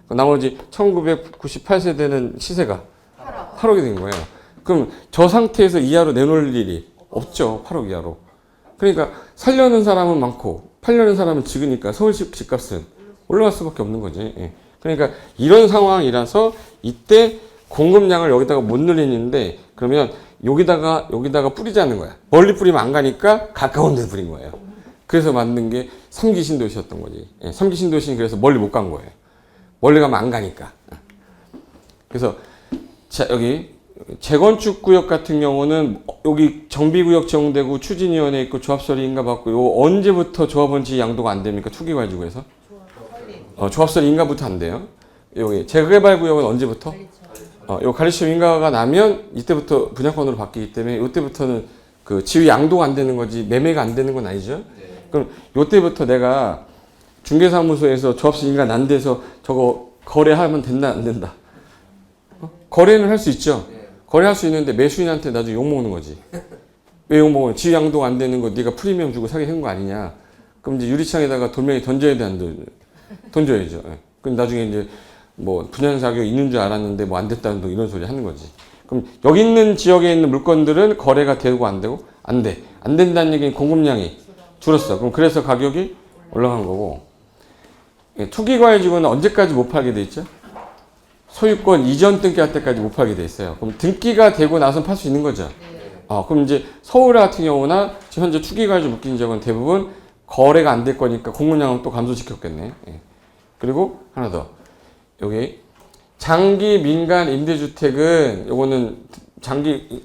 나머지 1998세대는 시세가 8억이 된 거예요. 그럼 저 상태에서 이하로 내놓을 일이 없죠. 8억 이하로. 그러니까 살려는 사람은 많고 팔려는 사람은 적으니까 서울시 집값은 올라갈 수밖에 없는 거지. 예. 그러니까 이런 상황이라서 이때 공급량을 여기다가 못 늘리는데 그러면 여기다가 뿌리자는 거야. 멀리 뿌리면 안 가니까 가까운 데 뿌린 거예요. 그래서 만든 게 3기 신도시였던 거지. 예. 3기 신도시는 그래서 멀리 못 간 거예요. 멀리 가면 안 가니까. 그래서 자, 여기 재건축 구역 같은 경우는 여기 정비구역 지정되고 추진위원회 있고 조합설이 인가받고 요 언제부터 조합원지 양도가 안 됩니까? 투기가지고해서 조합설이 인가부터 안 돼요. 여기 재개발구역은 언제부터? 요 가리시험 인가가 나면 이때부터 분양권으로 바뀌기 때문에 이때부터는 그 지위 양도가 안 되는 거지 매매가 안 되는 건 아니죠. 그럼 이때부터 내가 중개사무소에서 조합설 인가 난 데서 저거 거래하면 된다 안 된다? 거래는 할 수 있죠. 거래할 수 있는데 매수인한테 나중에 욕먹는 거지. 왜 욕먹어? 지위 양도가 안 되는 거 네가 프리미엄 주고 사게 한 거 아니냐. 그럼 이제 유리창에다가 돌멩이 던져야 돼 안 돼? 던져야죠. 그럼 나중에 이제 뭐 분양자격 있는 줄 알았는데 뭐 안 됐다는 둥 이런 소리 하는 거지. 그럼 여기 있는 지역에 있는 물건들은 거래가 되고 안 되고? 안 돼. 안 된다는 얘기는 공급량이 줄었어. 그럼 그래서 가격이 올라간 거고. 투기과열지구는 언제까지 못 팔게 돼 있죠? 소유권 이전 등기할 때까지 못 팔게 돼 있어요. 그럼 등기가 되고 나서 팔 수 있는 거죠. 그럼 이제 서울 같은 경우나 지금 현재 투기과열지 묶인 지역은 대부분 거래가 안 될 거니까 공급량은 또 감소시켰겠네. 그리고 하나 더. 여기 장기 민간 임대주택은 요거는 장기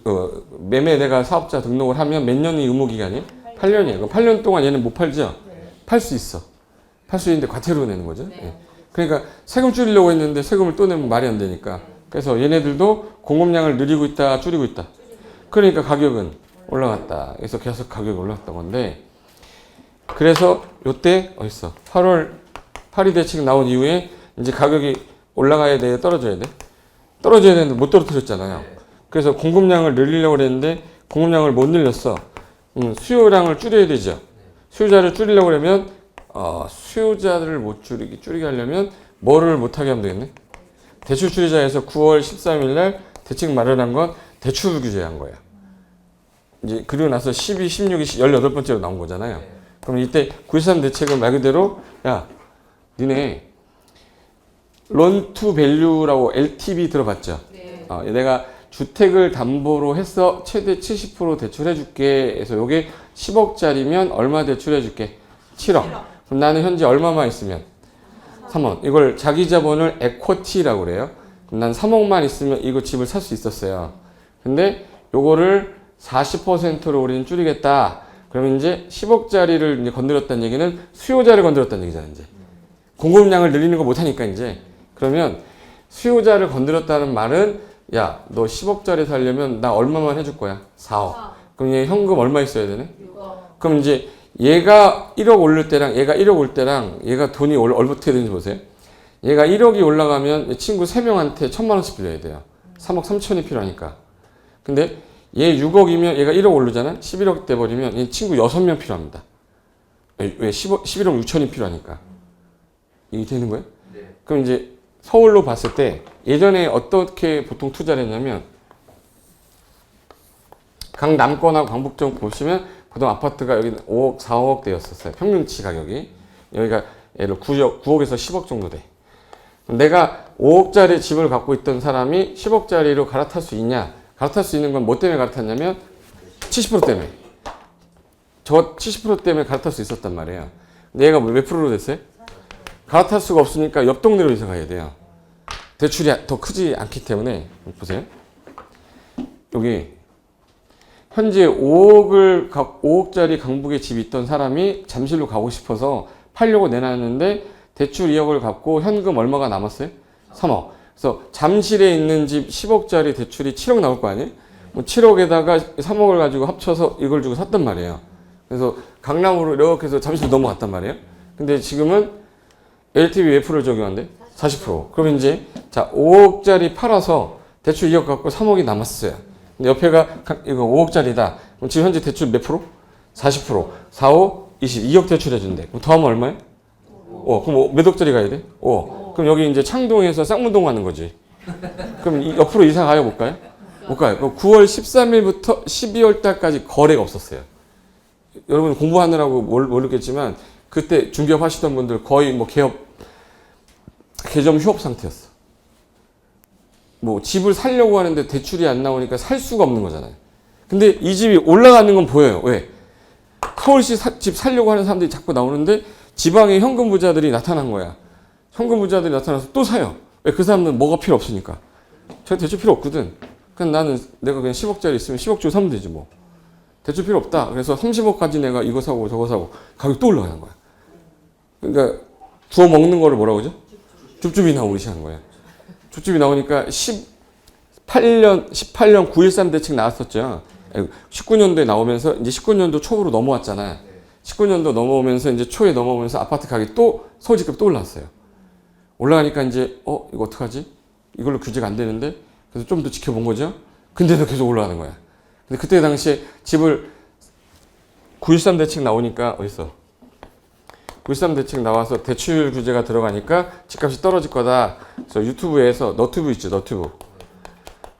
매매 내가 사업자 등록을 하면 몇 년이 의무기간이에요? 8년이에요. 그럼 8년 동안 얘는 못 팔죠? 팔 수 있어. 팔 수 있는데 과태료 내는 거죠. 그러니까 세금 줄이려고 했는데 세금을 또 내면 말이 안 되니까. 그래서 얘네들도 공급량을 늘리고 있다, 줄이고 있다. 그러니까 가격은 올라갔다. 그래서 계속 가격이 올랐던 건데. 그래서 요때 어딨어? 8월 8일 대책 나온 이후에 이제 가격이 올라가야 돼, 떨어져야 돼? 떨어져야 되는데 못 떨어뜨렸잖아요. 그래서 공급량을 늘리려고 했는데 공급량을 못 늘렸어. 수요량을 줄여야 되죠. 수요자를 줄이려고 하면 수요자를 못 줄이게 하려면 뭐를 못하게 하면 되겠네? 대출 줄이자에서 9월 13일 날 대책 마련한 건 대출 규제한 거야. 이제 그리고 나서 12, 16이 18번째로 나온 거잖아요. 그럼 이때 9.13 대책은 말 그대로 야, 니네 론 투 밸류라고 LTV 들어봤죠? 내가 주택을 담보로 해서 최대 70% 대출해 줄게 해서 요게 10억짜리면 얼마 대출해 줄게? 7억. 그럼 나는 현재 얼마만 있으면? 3억. 이걸 자기 자본을 에쿼티라고 그래요. 그럼 난 3억만 있으면 이거 집을 살 수 있었어요. 근데 요거를 40%로 우리는 줄이겠다. 그러면 이제 10억짜리를 이제 건드렸다는 얘기는 수요자를 건드렸다는 얘기잖아, 이제. 공급량을 늘리는 거 못하니까 이제. 그러면 수요자를 건드렸다는 말은 야, 너 10억짜리 살려면 나 얼마만 해줄 거야? 4억. 그럼 얘 현금 얼마 있어야 되네? 6억. 그럼 이제 얘가 1억 오를 때랑 얘가 1억 올 때랑 얘가 돈이 어떻게 되는지 보세요. 얘가 1억이 올라가면 친구 3명한테 1,000만 원씩 빌려야 돼요. 3억 3천이 필요하니까. 근데 얘 6억이면 얘가 1억 오르잖아? 11억 돼 버리면 얘 친구 6명 필요합니다. 왜 11억 6천이 필요하니까. 이게 되는 거예요? 네. 그럼 이제 서울로 봤을 때 예전에 어떻게 보통 투자를 했냐면 강남권하고 강북쪽 보시면 보통 아파트가 여기 5억, 4억 대였었어요. 평균치 가격이. 여기가 예를 9억에서 10억 정도 돼. 내가 5억짜리 집을 갖고 있던 사람이 10억짜리로 갈아탈 수 있냐? 갈아탈 수 있는 건 뭐 때문에 갈아탔냐면 70% 때문에. 저 70% 때문에 갈아탈 수 있었단 말이에요. 근데 얘가 몇 프로로 됐어요? 갈아탈 수가 없으니까 옆 동네로 이사 가야 돼요. 대출이 더 크지 않기 때문에. 보세요. 여기 현재 5억짜리 강북에 집이 있던 사람이 잠실로 가고 싶어서 팔려고 내놨는데 대출 2억을 갚고 현금 얼마가 남았어요? 3억. 그래서 잠실에 있는 집 10억짜리 대출이 7억 나올 거 아니에요? 뭐 7억에다가 3억을 가지고 합쳐서 이걸 주고 샀단 말이에요. 그래서 강남으로 이렇게 해서 잠실 넘어갔단 말이에요. 근데 지금은 LTV 몇 프로 적용한대? 40%. 그럼 이제 자 5억짜리 팔아서 대출 2억 갖고 3억이 남았어요. 근데 옆에가 이거 5억짜리다. 그럼 지금 현재 대출 몇 프로? 40%. 4, 5, 22억 대출해준대. 그럼 더하면 얼마예요? 그럼 몇 억짜리 가야 돼? 5억. 그럼 여기 이제 창동에서 쌍문동 가는 거지. 그럼 옆으로 이사 가요, 못 가요? 못 가요. 9월 13일부터 12월 달까지 거래가 없었어요. 여러분 공부하느라고 모르겠지만 그때 중개업 하시던 분들 거의 뭐 개점 휴업 상태였어. 뭐 집을 살려고 하는데 대출이 안 나오니까 살 수가 없는 거잖아요. 근데 이 집이 올라가는 건 보여요. 왜? 서울시 집 살려고 하는 사람들이 자꾸 나오는데 지방의 현금 부자들이 나타난 거야. 현금 부자들이 나타나서 또 사요. 왜? 그 사람들은 뭐가 필요 없으니까. 저 대출 필요 없거든. 그냥 나는 내가 그냥 10억짜리 있으면 10억 주고 사면 되지 뭐. 대출 필요 없다. 그래서 30억까지 내가 이거 사고 저거 사고 가격이 또 올라가는 거야. 그러니까 구워 먹는 거를 뭐라고 그러죠? 줍줍이 나오기 시작한 거야. 줍줍이 나오니까 18년 9.13 대책 나왔었죠. 19년도에 나오면서 이제 19년도 초로 넘어왔잖아요. 19년도 넘어오면서 이제 초에 넘어오면서 아파트 가격이 또 서울집값 또 올라왔어요. 올라가니까 이제 이거 어떡하지? 이걸로 규제가 안 되는데 그래서 좀 더 지켜본 거죠. 근데도 계속 올라가는 거야. 근데 그때 당시에 집을 9.13 대책 나오니까 어딨어? 9.13 대책 나와서 대출 규제가 들어가니까 집값이 떨어질 거다. 그래서 유튜브에서 너튜브 있죠,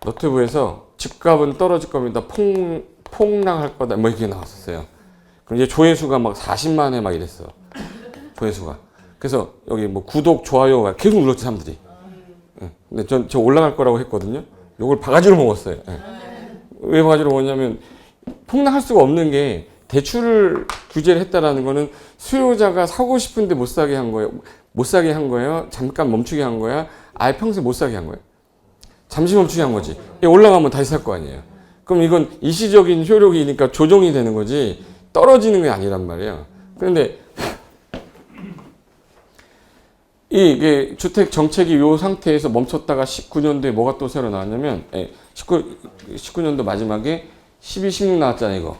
너튜브에서 집값은 떨어질 겁니다. 폭락할 거다. 뭐 이렇게 나왔었어요. 그럼 이제 조회수가 막 40만에 막 이랬어. 조회수가. 그래서 여기 뭐 구독, 좋아요가 계속 눌렀지 사람들이. 근데 저 올라갈 거라고 했거든요. 요걸 바가지로 먹었어요. 왜 바가지로 먹었냐면 폭락할 수가 없는 게 대출을 규제를 했다라는 거는 수요자가 사고 싶은데 못 사게 한 거예요. 못 사게 한 거예요. 잠깐 멈추게 한 거야. 아예 평생 못 사게 한 거예요. 잠시 멈추게 한 거지. 올라가면 다시 살 거 아니에요. 그럼 이건 일시적인 효력이니까 조정이 되는 거지 떨어지는 게 아니란 말이에요. 그런데 이게 주택 정책이 이 상태에서 멈췄다가 19년도에 뭐가 또 새로 나왔냐면 19년도 마지막에 12, 16 나왔잖아요. 이거.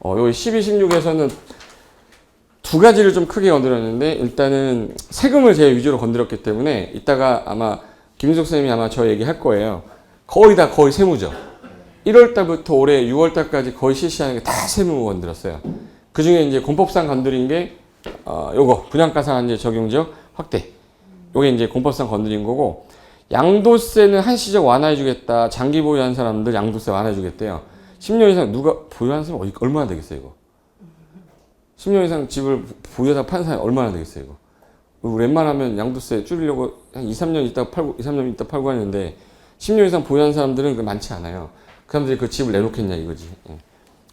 여기 12, 16에서는 두 가지를 좀 크게 건드렸는데 일단은 세금을 제일 위주로 건드렸기 때문에 이따가 아마 김인석 선생님이 아마 저 얘기할 거예요. 거의 세무죠. 1월 달부터 올해 6월 달까지 거의 실시하는 게 다 세무 건드렸어요. 그 중에 이제 공법상 건드린 게 요거 분양가 상한제 적용 지역 확대. 요게 이제 공법상 건드린 거고 양도세는 한시적 완화해 주겠다. 장기 보유한 사람들 양도세 완화해 주겠대요. 10년 이상 누가 보유한 사람 얼마나 되겠어요, 이거? 10년 이상 집을 보유하다 판 사람이 얼마나 되겠어요, 이거? 웬만하면 양도세 줄이려고 한 2, 3년 있다 팔고 2, 3년 있다 팔고 하는데 10년 이상 보유한 사람들은 많지 않아요. 그 사람들이 그 집을 내놓겠냐 이거지.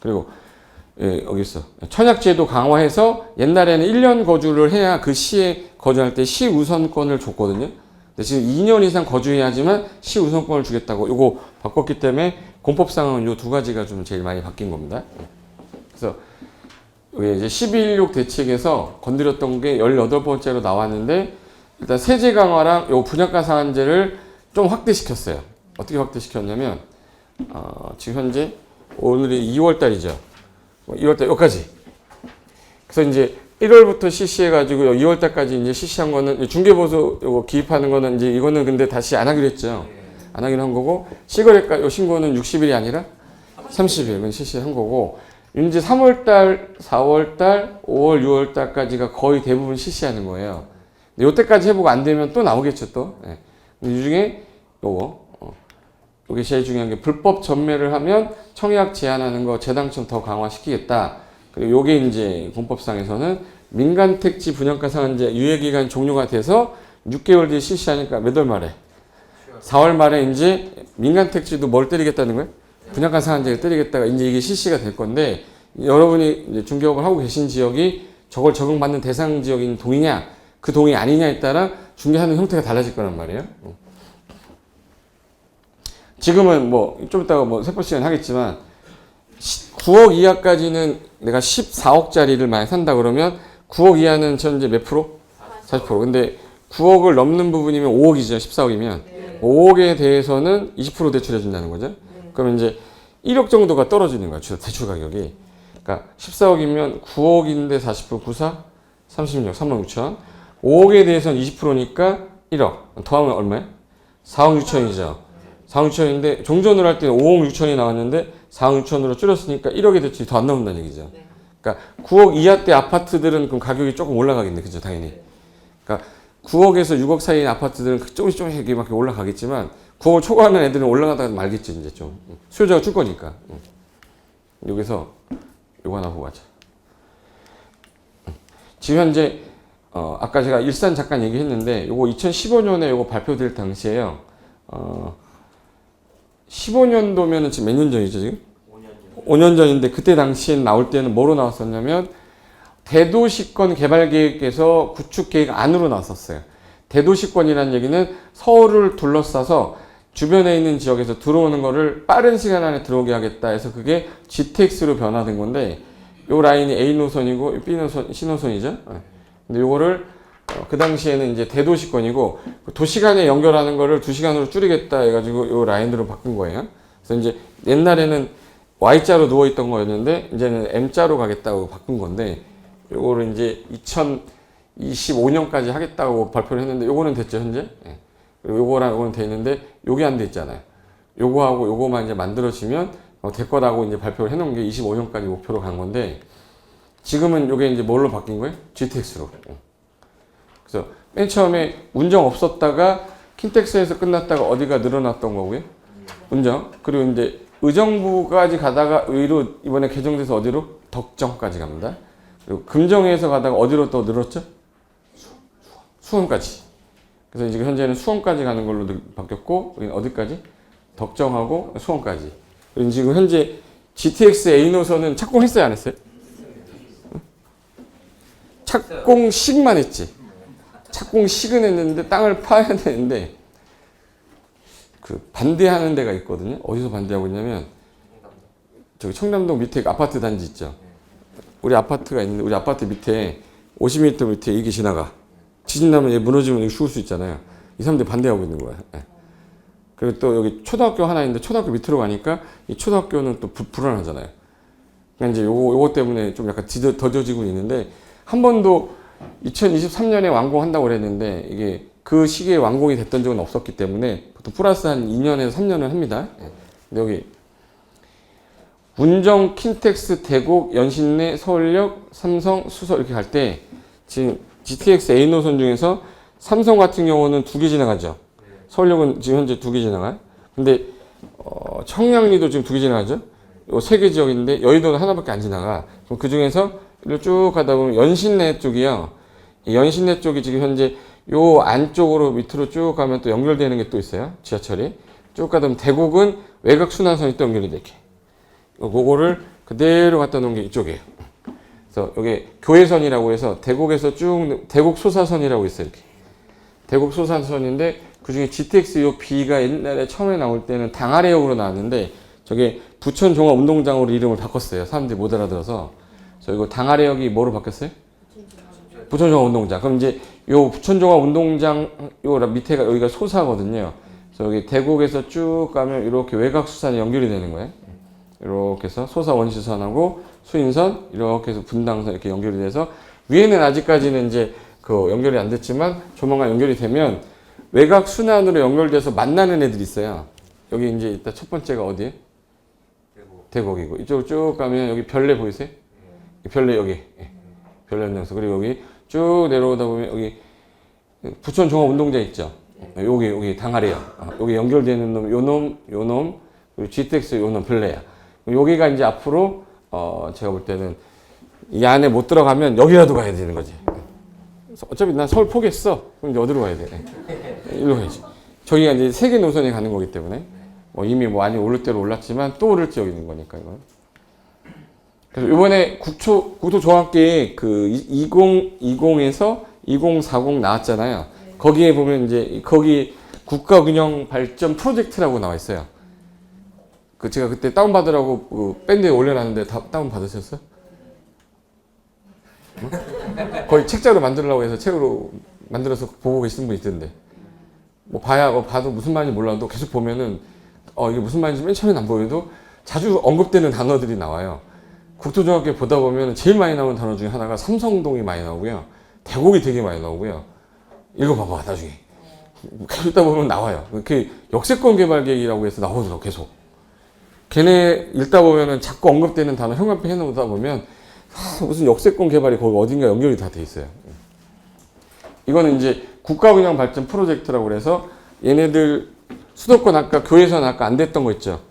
그리고 여기 있어. 청약제도 강화해서 옛날에는 1년 거주를 해야 그 시에 거주할 때 시우선권을 줬거든요. 근데 지금 2년 이상 거주해야지만 시우선권을 주겠다고 요거 바꿨기 때문에 공법상은 요 두 가지가 좀 제일 많이 바뀐 겁니다. 그래서 여기 이제 12.16 대책에서 건드렸던 게 18번째로 나왔는데 일단 세제 강화랑 요 분양가 상한제를 좀 확대시켰어요. 어떻게 확대시켰냐면 지금 현재 오늘이 2월 달이죠. 2월 달 여기까지. 그래서 이제 1월부터 실시해가지고 2월 달까지 이제 실시한 거는 중개보수 요거 기입하는 거는 이제 이거는 근데 다시 안 하기로 했죠. 안 하기로 한 거고 실거래가 요 신고는 60일이 아니라 30일은 실시한 거고 이제 3월 달, 4월 달, 5월, 6월 달까지가 거의 대부분 실시하는 거예요. 요때까지 해보고 안 되면 또 나오겠죠 또. 이 중에 요거. 이게 제일 중요한 게 불법 전매를 하면 청약 제한하는 거 재당첨 더 강화시키겠다. 그리고 요게 이제 공법상에서는 민간 택지 분양가 상한제 유예기간 종료가 돼서 6개월 뒤에 실시하니까 몇 월 말에? 4월 말에 이제 민간 택지도 뭘 때리겠다는 거예요? 분양가 상한제를 때리겠다가 이제 이게 실시가 될 건데 여러분이 이제 중개업을 하고 계신 지역이 저걸 적용받는 대상 지역인 동이냐 그 동이 아니냐에 따라 중개하는 형태가 달라질 거란 말이에요. 지금은 뭐 좀 이따가 뭐 세포 시간 하겠지만 9억 이하까지는 내가 14억짜리를 많이 산다 그러면 9억 이하는 현재 몇 프로? 40%. 근데 9억을 넘는 부분이면 5억이죠. 14억이면. 5억에 대해서는 20% 대출해 준다는 거죠. 그러면 이제 1억 정도가 떨어지는 거야. 대출 가격이. 그러니까 14억이면 9억인데 40% 94? 36, 3만 6천. 5억에 대해서는 20%니까 1억. 더하면 얼마야? 4억 6천이죠. 4억 6천인데 종전을 할 때는 5억 6천이 나왔는데 4억 6천으로 줄였으니까 1억의 대출이 더 안 나온다는 얘기죠. 그러니까 9억 이하대 아파트들은 그럼 가격이 조금 올라가겠네. 그죠? 당연히. 그러니까 9억에서 6억 사이의 아파트들은 조금씩 이렇게 막 올라가겠지만 국어 초과하는 애들은 올라가다가 말겠지 이제 좀 수요자가 줄 거니까. 여기서 요거 하나 보고 가자. 지금 현재 아까 제가 일산 잠깐 얘기했는데 요거 2015년에 요거 발표될 당시에요. 15년도면은 지금 몇 년 전이죠 지금? 5년 전인데 그때 당시에 나올 때는 뭐로 나왔었냐면 대도시권 개발계획에서 구축계획 안으로 나왔었어요. 대도시권이라는 얘기는 서울을 둘러싸서 주변에 있는 지역에서 들어오는 거를 빠른 시간 안에 들어오게 하겠다 해서 그게 GTX로 변화된 건데 요 라인이 A 노선이고 B 노선, C 노선이죠. 근데 요거를 그 당시에는 이제 대도시권이고 도시 간에 연결하는 거를 2시간으로 줄이겠다 해가지고 요 라인으로 바꾼 거예요. 그래서 이제 옛날에는 Y자로 누워있던 거였는데 이제는 M자로 가겠다고 바꾼 건데 요거를 이제 2025년까지 하겠다고 발표를 했는데 요거는 됐죠 현재. 그리고 요거랑 요거는 돼 있는데 요게 안 돼 있잖아요. 요거하고 요거만 이제 만들어지면 될 거라고 이제 발표를 해놓은 게 25년까지 목표로 간 건데 지금은 요게 이제 뭘로 바뀐 거예요? GTX로. 그래서 맨 처음에 운정 없었다가 킨텍스에서 끝났다가 어디가 늘어났던 거고요. 운정. 그리고 이제 의정부까지 가다가 의로 이번에 개정돼서 어디로? 덕정까지 갑니다. 그리고 금정에서 가다가 어디로 또 늘었죠? 수원까지. 그래서 지금 현재는 수원까지 가는 걸로 바뀌었고 여기는 어디까지? 덕정하고 수원까지. 그리고 지금 현재 GTX A 노선은 착공했어요 안 했어요? 착공식만 했지. 착공식은 했는데 땅을 파야 되는데 그 반대하는 데가 있거든요. 어디서 반대하고 있냐면 저기 청담동 밑에 아파트 단지 있죠. 우리 아파트가 있는데 우리 아파트 밑에 50m 밑에 이게 지나가. 지진 나면 얘 무너지면 여기 죽을 수 있잖아요. 이 사람들이 반대하고 있는 거야. 그리고 또 여기 초등학교 하나 있는데 초등학교 밑으로 가니까 이 초등학교는 또 불안하잖아요. 그러니까 이제 요거 때문에 좀 약간 더뎌지고 있는데 한 번도 2023년에 완공한다고 그랬는데 이게 그 시기에 완공이 됐던 적은 없었기 때문에 보통 플러스 한 2년에서 3년을 합니다. 근데 여기 운정, 킨텍스, 대곡, 연신내, 서울역, 삼성, 수서 이렇게 갈 때 지금 GTX A 노선 중에서 삼성 같은 경우는 2개 지나가죠. 서울역은 지금 현재 2개 지나가요. 근데 청량리도 지금 2개 지나가죠. 요 3개 지역인데 여의도는 하나밖에 안 지나가. 그럼 그 중에서 이렇게 쭉 가다 보면 연신내 쪽이요. 이 연신내 쪽이 지금 현재 요 안쪽으로 밑으로 쭉 가면 또 연결되는 게 또 있어요. 지하철이. 쭉 가다 보면 대곡은 외곽 순환선이 또 연결이 돼. 그거를 그대로 갖다 놓은 게 이쪽이에요. 그래서 여기 교회선이라고 해서 대곡에서 쭉 대곡 소사선이라고 있어요. 이렇게. 대곡 소사선인데 그 중에 GTX 요 B가 옛날에 처음에 나올 때는 당아래역으로 나왔는데 저게 부천 종합운동장으로 이름을 바꿨어요. 사람들이 못 알아들어서. 그래서 이거 당아래역이 뭐로 바뀌었어요? 부천 종합운동장. 그럼 이제 요 부천 종합운동장 요 밑에가 여기가 소사거든요. 그래서 여기 대곡에서 쭉 가면 이렇게 외곽 수산이 연결이 되는 거예요. 이렇게 해서 소사 원시선하고 수인선 이렇게 해서 분당선 이렇게 연결이 돼서 위에는 아직까지는 이제 그 연결이 안 됐지만 조만간 연결이 되면 외곽 순환으로 연결돼서 만나는 애들이 있어요. 여기 이제 일단 첫 번째가 어디에? 대곡이고 이쪽으로 쭉 가면 여기 별내 보이세요? 별내 여기 별내 연장선 그리고 여기 쭉 내려오다 보면 여기 부천 종합운동장 있죠. 여기 당아래역 여기 연결되는 놈 요놈 그리고 GTX 요놈 별내야. 여기가 이제 앞으로 제가 볼 때는 이 안에 못 들어가면 여기라도 가야 되는 거지. 어차피 난 서울 포기했어. 그럼 이제 어디로 가야 돼? 일로 가야지. 저기가 이제 3개 노선이 가는 거기 때문에 이미 많이 오를 대로 올랐지만 또 오를 지역이 있는 거니까 이건. 그래서 이번에 국토종합계획 그 2020에서 2040 나왔잖아요. 거기에 보면 이제 거기 국가균형 발전 프로젝트라고 나와 있어요. 그 제가 그때 다운 받으라고 그 밴드에 올려놨는데 다운 받으셨어요? 거의 책자로 만들려고 해서 책으로 만들어서 보고 계시는 분 있던데 봐도 무슨 말인지 몰라도 계속 보면은 이게 무슨 말인지 맨 처음엔 안 보여도 자주 언급되는 단어들이 나와요. 국토종합계 보다 보면 제일 많이 나오는 단어 중에 하나가 삼성동이 많이 나오고요. 대곡이 되게 많이 나오고요. 읽어봐봐 나중에. 계속 읽다 보면 나와요. 그 역세권 개발 계획이라고 해서 나오더라고 계속. 걔네 읽다 보면은 자꾸 언급되는 단어 형광펜 해놓다 보면 무슨 역세권 개발이 거기 어딘가 연결이 다 돼 있어요. 이거는 이제 국가균형 발전 프로젝트라고 그래서 얘네들 수도권 아까 교회에서는 아까 안 됐던 거 있죠.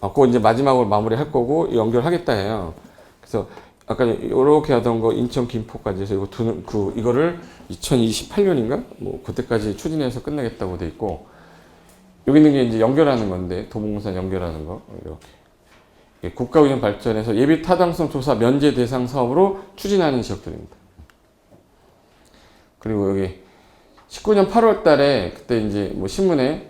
그거 이제 마지막으로 마무리할 거고 연결하겠다 해요. 그래서 아까 이렇게 하던 거 인천 김포까지 해서 이거를 2028년인가 뭐 그때까지 추진해서 끝내겠다고 돼 있고, 여기 있는 게 이제 연결하는 건데 도봉산 연결하는 거 이렇게 국가운영 발전에서 예비 타당성 조사 면제 대상 사업으로 추진하는 지역들입니다. 그리고 여기 19년 8월 달에 그때 이제 뭐 신문에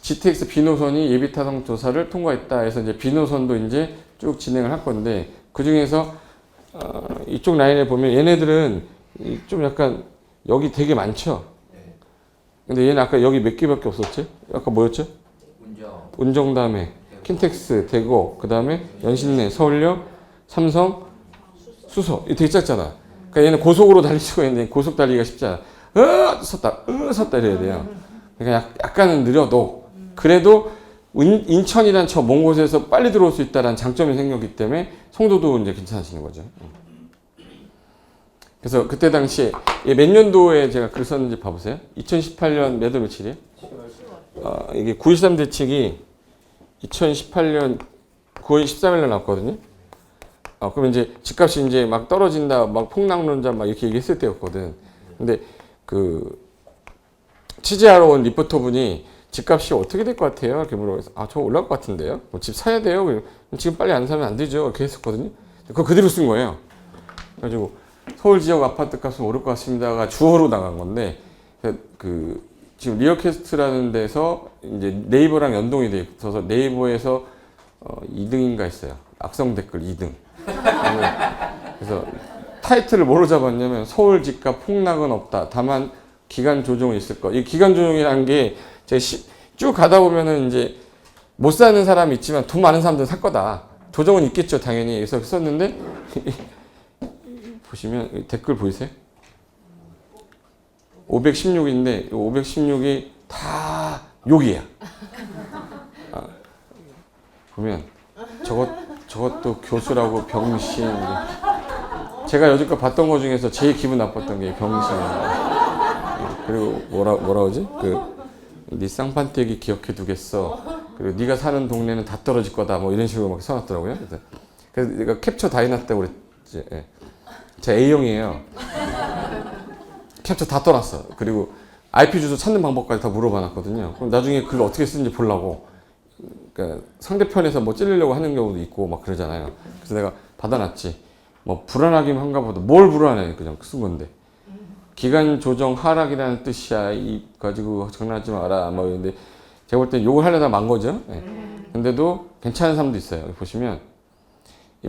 GTX B노선이 예비 타당 조사를 통과했다 해서 이제 B노선도 이제 쭉 진행을 할 건데, 그 중에서 이쪽 라인에 보면 얘네들은 좀 약간 여기 되게 많죠. 근데 얘는 아까 여기 몇 개밖에 없었지? 아까 뭐였죠? 운정 다음에 킨텍스, 대고, 그 다음에 연신내, 서울역, 삼성, 수소. 이게 되게 작잖아. 그러니까 얘는 고속으로 달릴 수가 있는데 고속 달리기가 쉽지 않아. 섰다 이래야 돼요. 그러니까 약간은 느려도 그래도 인천이란 저 먼 곳에서 빨리 들어올 수 있다는 장점이 생겼기 때문에 송도도 이제 괜찮아지는 거죠. 그래서 그때 당시에 몇 년도에 제가 글 썼는지 봐보세요. 2018년 몇 월 며칠이에요? 이게 9.13 대책이 2018년 9월 13일 날 나왔거든요. 그럼 이제 집값이 이제 막 떨어진다, 막 폭락론자 막 이렇게 얘기했을 때였거든. 근데 취재하러 온 리포터 분이 집값이 어떻게 될 것 같아요? 이렇게 물어봐서 저 올라갈 것 같은데요? 뭐 집 사야 돼요? 지금 빨리 안 사면 안 되죠? 이렇게 했었거든요. 그거 그대로 쓴 거예요. 그래가지고 서울 지역 아파트 값은 오를 것 같습니다가 주어로 나간 건데, 지금 리어캐스트라는 데서 이제 네이버랑 연동이 돼 있어서 네이버에서 2등인가 했어요. 악성 댓글 2등. 그래서 타이틀을 뭐로 잡았냐면 서울 집값 폭락은 없다. 다만 기간 조정이 있을 거. 이 기간 조정이라는 게 제가 쭉 가다 보면은 이제 못 사는 사람이 있지만 돈 많은 사람들은 살 거다. 조정은 있겠죠, 당연히. 그래서 썼는데 보시면 댓글 보이세요? 516인데 516이 다 욕이야. 보면 저것도 교수라고 병신. 제가 여지껏 봤던 거 중에서 제일 기분 나빴던 게 병신. 그리고 뭐라 그러지? 네 쌍판떼기 기억해 두겠어. 그리고 네가 사는 동네는 다 떨어질 거다. 뭐 이런 식으로 막 써놨더라고요. 그래서 내가 캡처 다 해놨다고 그랬지. 예. 제가 A형이에요. 캡처 다 떠났어. 그리고 IP 주소 찾는 방법까지 다 물어봐 놨거든요. 그럼 나중에 글 어떻게 쓰는지 보려고. 그러니까 상대편에서 뭐 찔리려고 하는 경우도 있고 막 그러잖아요. 그래서 내가 받아놨지. 뭐 불안하긴 한가 보다. 뭘 불안해? 그냥 쓴 건데. 기간 조정 하락이라는 뜻이야. 이 가지고 장난하지 마라. 뭐 이런데 제가 볼 때 욕을 하려다 만 거죠. 네. 근데도 괜찮은 사람도 있어요. 여기 보시면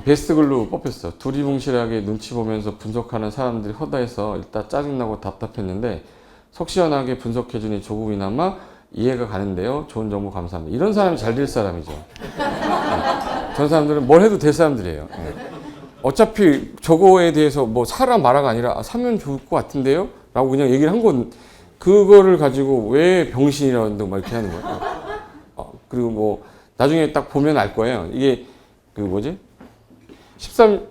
베스트 글로 뽑혔어. 두리뭉실하게 눈치 보면서 분석하는 사람들이 허다해서 일단 짜증나고 답답했는데 속 시원하게 분석해주니 조금이나마 이해가 가는데요. 좋은 정보 감사합니다. 이런 사람이 잘 될 사람이죠. 네. 저런 사람들은 뭘 해도 될 사람들이에요. 네. 어차피 저거에 대해서 뭐 사라 마라가 아니라 사면 좋을 것 같은데요? 라고 그냥 얘기를 한 건 그거를 가지고 왜 병신이라고 막 이렇게 하는 거예요. 그리고 뭐 나중에 딱 보면 알 거예요. 이게 13일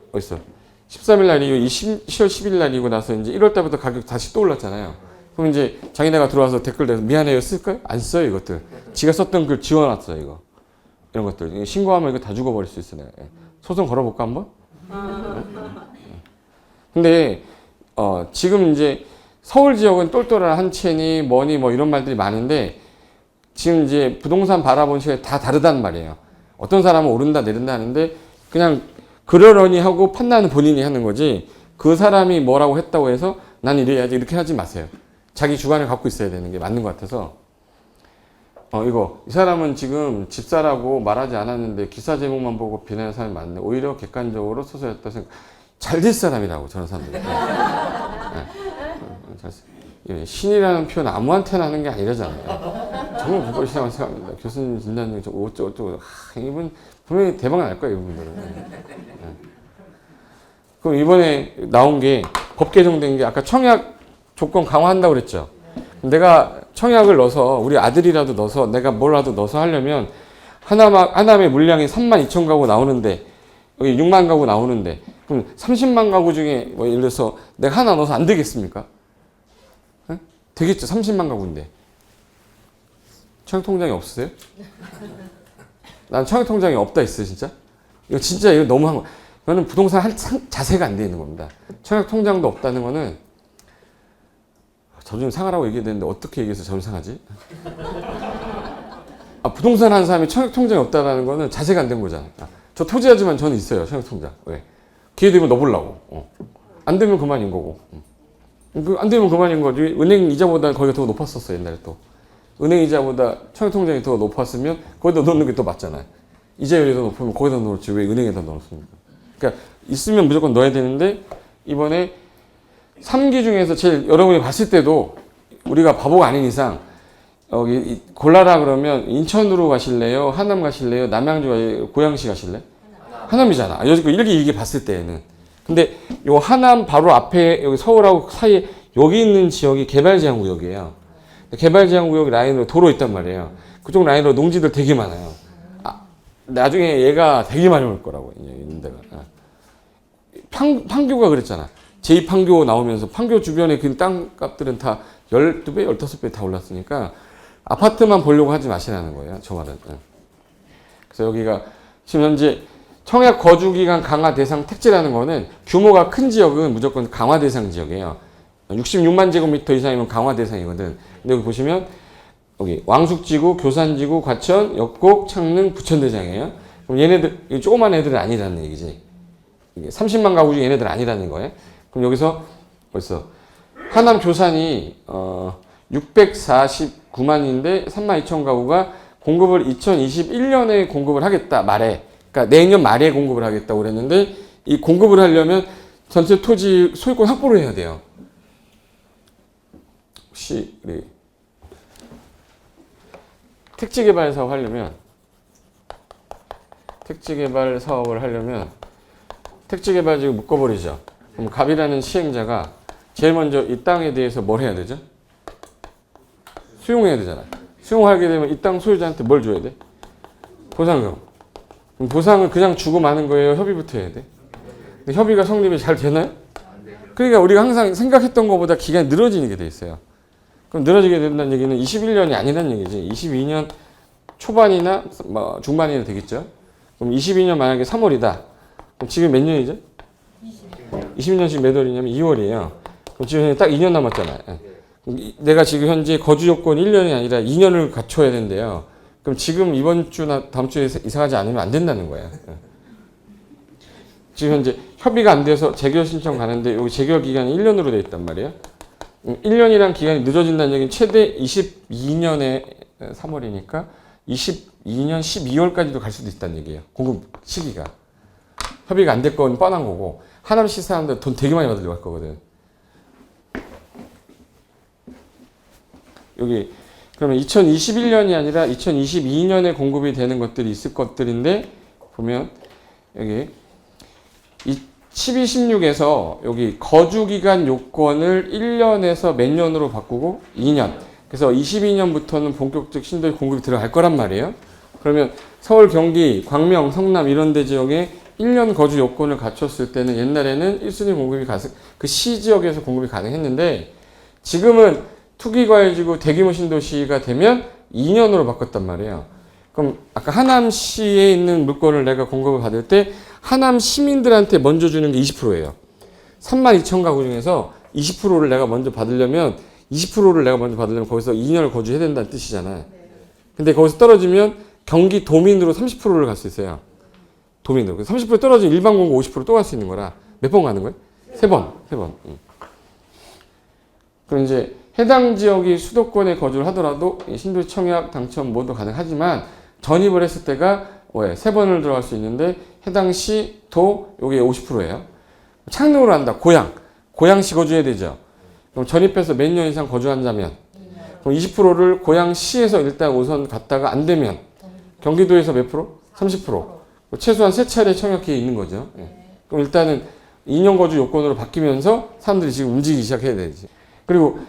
날이고 10월 10일 날이고 나서 이제 1월 달부터 가격 다시 또 올랐잖아요. 그럼 이제 자기네가 들어와서 댓글 내서 미안해요 쓸까요? 안 써요 이것들. 지가 썼던 글 지워놨어요 이거. 이런 것들. 신고하면 이거 다 죽어버릴 수 있어요. 소송 걸어볼까 한번? 근데 지금 이제 서울 지역은 똘똘한 한 채니 뭐니 뭐 이런 말들이 많은데 지금 이제 부동산 바라본 시각이 다 다르단 말이에요. 어떤 사람은 오른다 내린다 하는데 그냥 그러려니 하고 판단은 본인이 하는 거지 그 사람이 뭐라고 했다고 해서 난 이래야지 이렇게 하지 마세요. 자기 주관을 갖고 있어야 되는 게 맞는 것 같아서 이 사람은 지금 집사라고 말하지 않았는데 기사 제목만 보고 비난하는 사람이 많네. 오히려 객관적으로 소설했다 생각. 잘 될 사람이라고 저런 사람들. 신이라는 표현 아무한테나 하는 게 아니라잖아요. 정말 국가 이상한 생각합니다. 교수님 진단님 어쩌고 이분 분명히 대박 날 거예요 이분들은. 그럼 이번에 나온 게 법 개정된 게 아까 청약 조건 강화한다고 그랬죠. 내가 청약을 넣어서 우리 아들이라도 넣어서 내가 뭐라도 넣어서 하려면 하나의 물량이 32,000 가구 나오는데 여기 6만 가구 나오는데 그럼 30만 가구 중에 뭐 예를 들어서 내가 하나 넣어서 안 되겠습니까? 네? 되겠죠. 30만 가구인데 청약통장이 없으세요? 난 청약통장이 없다 있어요, 진짜. 이거 진짜 이거 너무한 거. 이거는 부동산 자세가 안 돼 있는 겁니다. 청약통장도 없다는 거는 자존심 상하라고 얘기했는데 어떻게 얘기해서 자존심 상하지? 부동산 하는 사람이 청약통장이 없다는 거는 자세가 안 된 거잖아. 저 토지하지만 저는 있어요, 청약통장. 왜? 기회 되면 넣어보려고. 안 되면 그만인 거고. 안 되면 그만인 거지. 은행 이자보다 거기가 더 높았었어, 옛날에 또. 은행 이자보다 청약통장이 더 높았으면 거기다 넣는 게 더 맞잖아요. 이자율이 더 높으면 거기다 넣었지 왜 은행에다 넣었습니까? 그러니까 있으면 무조건 넣어야 되는데 이번에 3기 중에서 제일 여러분이 봤을 때도 우리가 바보가 아닌 이상 여기 골라라 그러면 인천으로 가실래요? 하남 가실래요? 남양주 가실래요? 고양시 가실래요? 하남이잖아. 여기 1기, 2기 봤을 때에는. 근데 요 하남 바로 앞에 여기 서울하고 사이에 여기 있는 지역이 개발제한구역이에요. 개발제한구역 라인으로 도로 있단 말이에요. 그쪽 라인으로 농지들 되게 많아요. 나중에 얘가 되게 많이 올 거라고, 있는 데가. 판교가 그랬잖아. 제2판교 나오면서 판교 주변에 그 땅값들은 다 12배, 15배 다 올랐으니까 아파트만 보려고 하지 마시라는 거예요. 저 말은. 그래서 여기가 지금 현재 청약 거주기간 강화 대상 택지라는 거는 규모가 큰 지역은 무조건 강화 대상 지역이에요. 66만 제곱미터 이상이면 강화 대상이거든. 근데 여기 보시면 여기 왕숙지구, 교산지구, 과천, 역곡, 창릉, 부천대장이에요. 그럼 얘네들 조그만 애들은 아니라는 얘기지. 이게 30만 가구 중에 얘네들 아니라는 거예요. 그럼 여기서 벌써 하남 교산이 649만인데 3만 2천 가구가 공급을 2021년에 공급을 하겠다 말에. 그러니까 내년 말에 공급을 하겠다고 그랬는데 이 공급을 하려면 전체 토지 소유권 확보를 해야 돼요. 혹시 우리 택지개발 사업 하려면 택지개발 사업을 하려면 택지개발 지금 묶어버리죠. 그럼 갑이라는 시행자가 제일 먼저 이 땅에 대해서 뭘 해야 되죠? 수용해야 되잖아. 수용하게 되면 이 땅 소유자한테 뭘 줘야 돼? 보상금. 그럼 보상을 그냥 주고 마는 거예요? 협의부터 해야 돼? 근데 협의가 성립이 잘 되나요? 그러니까 우리가 항상 생각했던 것보다 기간이 늘어지게 돼 있어요. 그럼 늘어지게 된다는 얘기는 21년이 아니라는 얘기지. 22년 초반이나 뭐 중반이나 되겠죠. 그럼 22년 만약에 3월이다. 그럼 지금 몇 년이죠? 22년씩 몇 월이냐면 2월이에요. 그럼 지금 딱 2년 남았잖아요. 내가 지금 현재 거주 요건 1년이 아니라 2년을 갖춰야 된대요. 그럼 지금 이번 주나 다음 주에 이사가지 않으면 안 된다는 거예요. 지금 현재 협의가 안 돼서 재결 신청 가는데 여기 재결 기간이 1년으로 돼 있단 말이에요. 1년이란 기간이 늦어진다는 얘기는 최대 22년에 3월이니까 22년 12월까지도 갈 수도 있다는 얘기예요. 공급 시기가. 협의가 안 될 건 뻔한 거고 하남시 사람들 돈 되게 많이 받으려고 할 거거든. 여기 그러면 2021년이 아니라 2022년에 공급이 되는 것들이 있을 것들인데 보면 여기 12, 16에서 여기 거주기간 요건을 1년에서 몇 년으로 바꾸고 2년. 그래서 22년부터는 본격적 신도시 공급이 들어갈 거란 말이에요. 그러면 서울, 경기, 광명, 성남 이런 데 지역에 1년 거주 요건을 갖췄을 때는 옛날에는 1순위 공급이 그 시 지역에서 공급이 가능했는데 지금은 투기과열지구 대규모 신도시가 되면 2년으로 바꿨단 말이에요. 그럼 아까 하남시에 있는 물건을 내가 공급을 받을 때 하남 시민들한테 먼저 주는 게 20%예요. 3만 2천 가구 중에서 20%를 내가 먼저 받으려면 20%를 내가 먼저 받으려면 거기서 2년을 거주해야 된다는 뜻이잖아요. 근데 거기서 떨어지면 경기 도민으로 30%를 갈 수 있어요. 도민으로. 30% 떨어지면 일반 공고 50%또 갈 수 있는 거라 몇 번 가는 거예요? 3번. 그럼 이제 해당 지역이 수도권에 거주를 하더라도 신도시 청약 당첨 모두 가능하지만 전입을 했을 때가 3번을 들어갈 수 있는데 해당 시도 여기 50%예요. 창릉으로 한다. 고양시 거주해야 되죠. 그럼 전입해서 몇 년 이상 거주한다면 그럼 20%를 고양시에서 일단 우선 갔다가 안 되면 경기도에서 몇 프로? 30%. 최소한 3차례 청약기회 있는 거죠. 그럼 일단은 2년 거주 요건으로 바뀌면서 사람들이 지금 움직이기 시작해야 되지. 그리고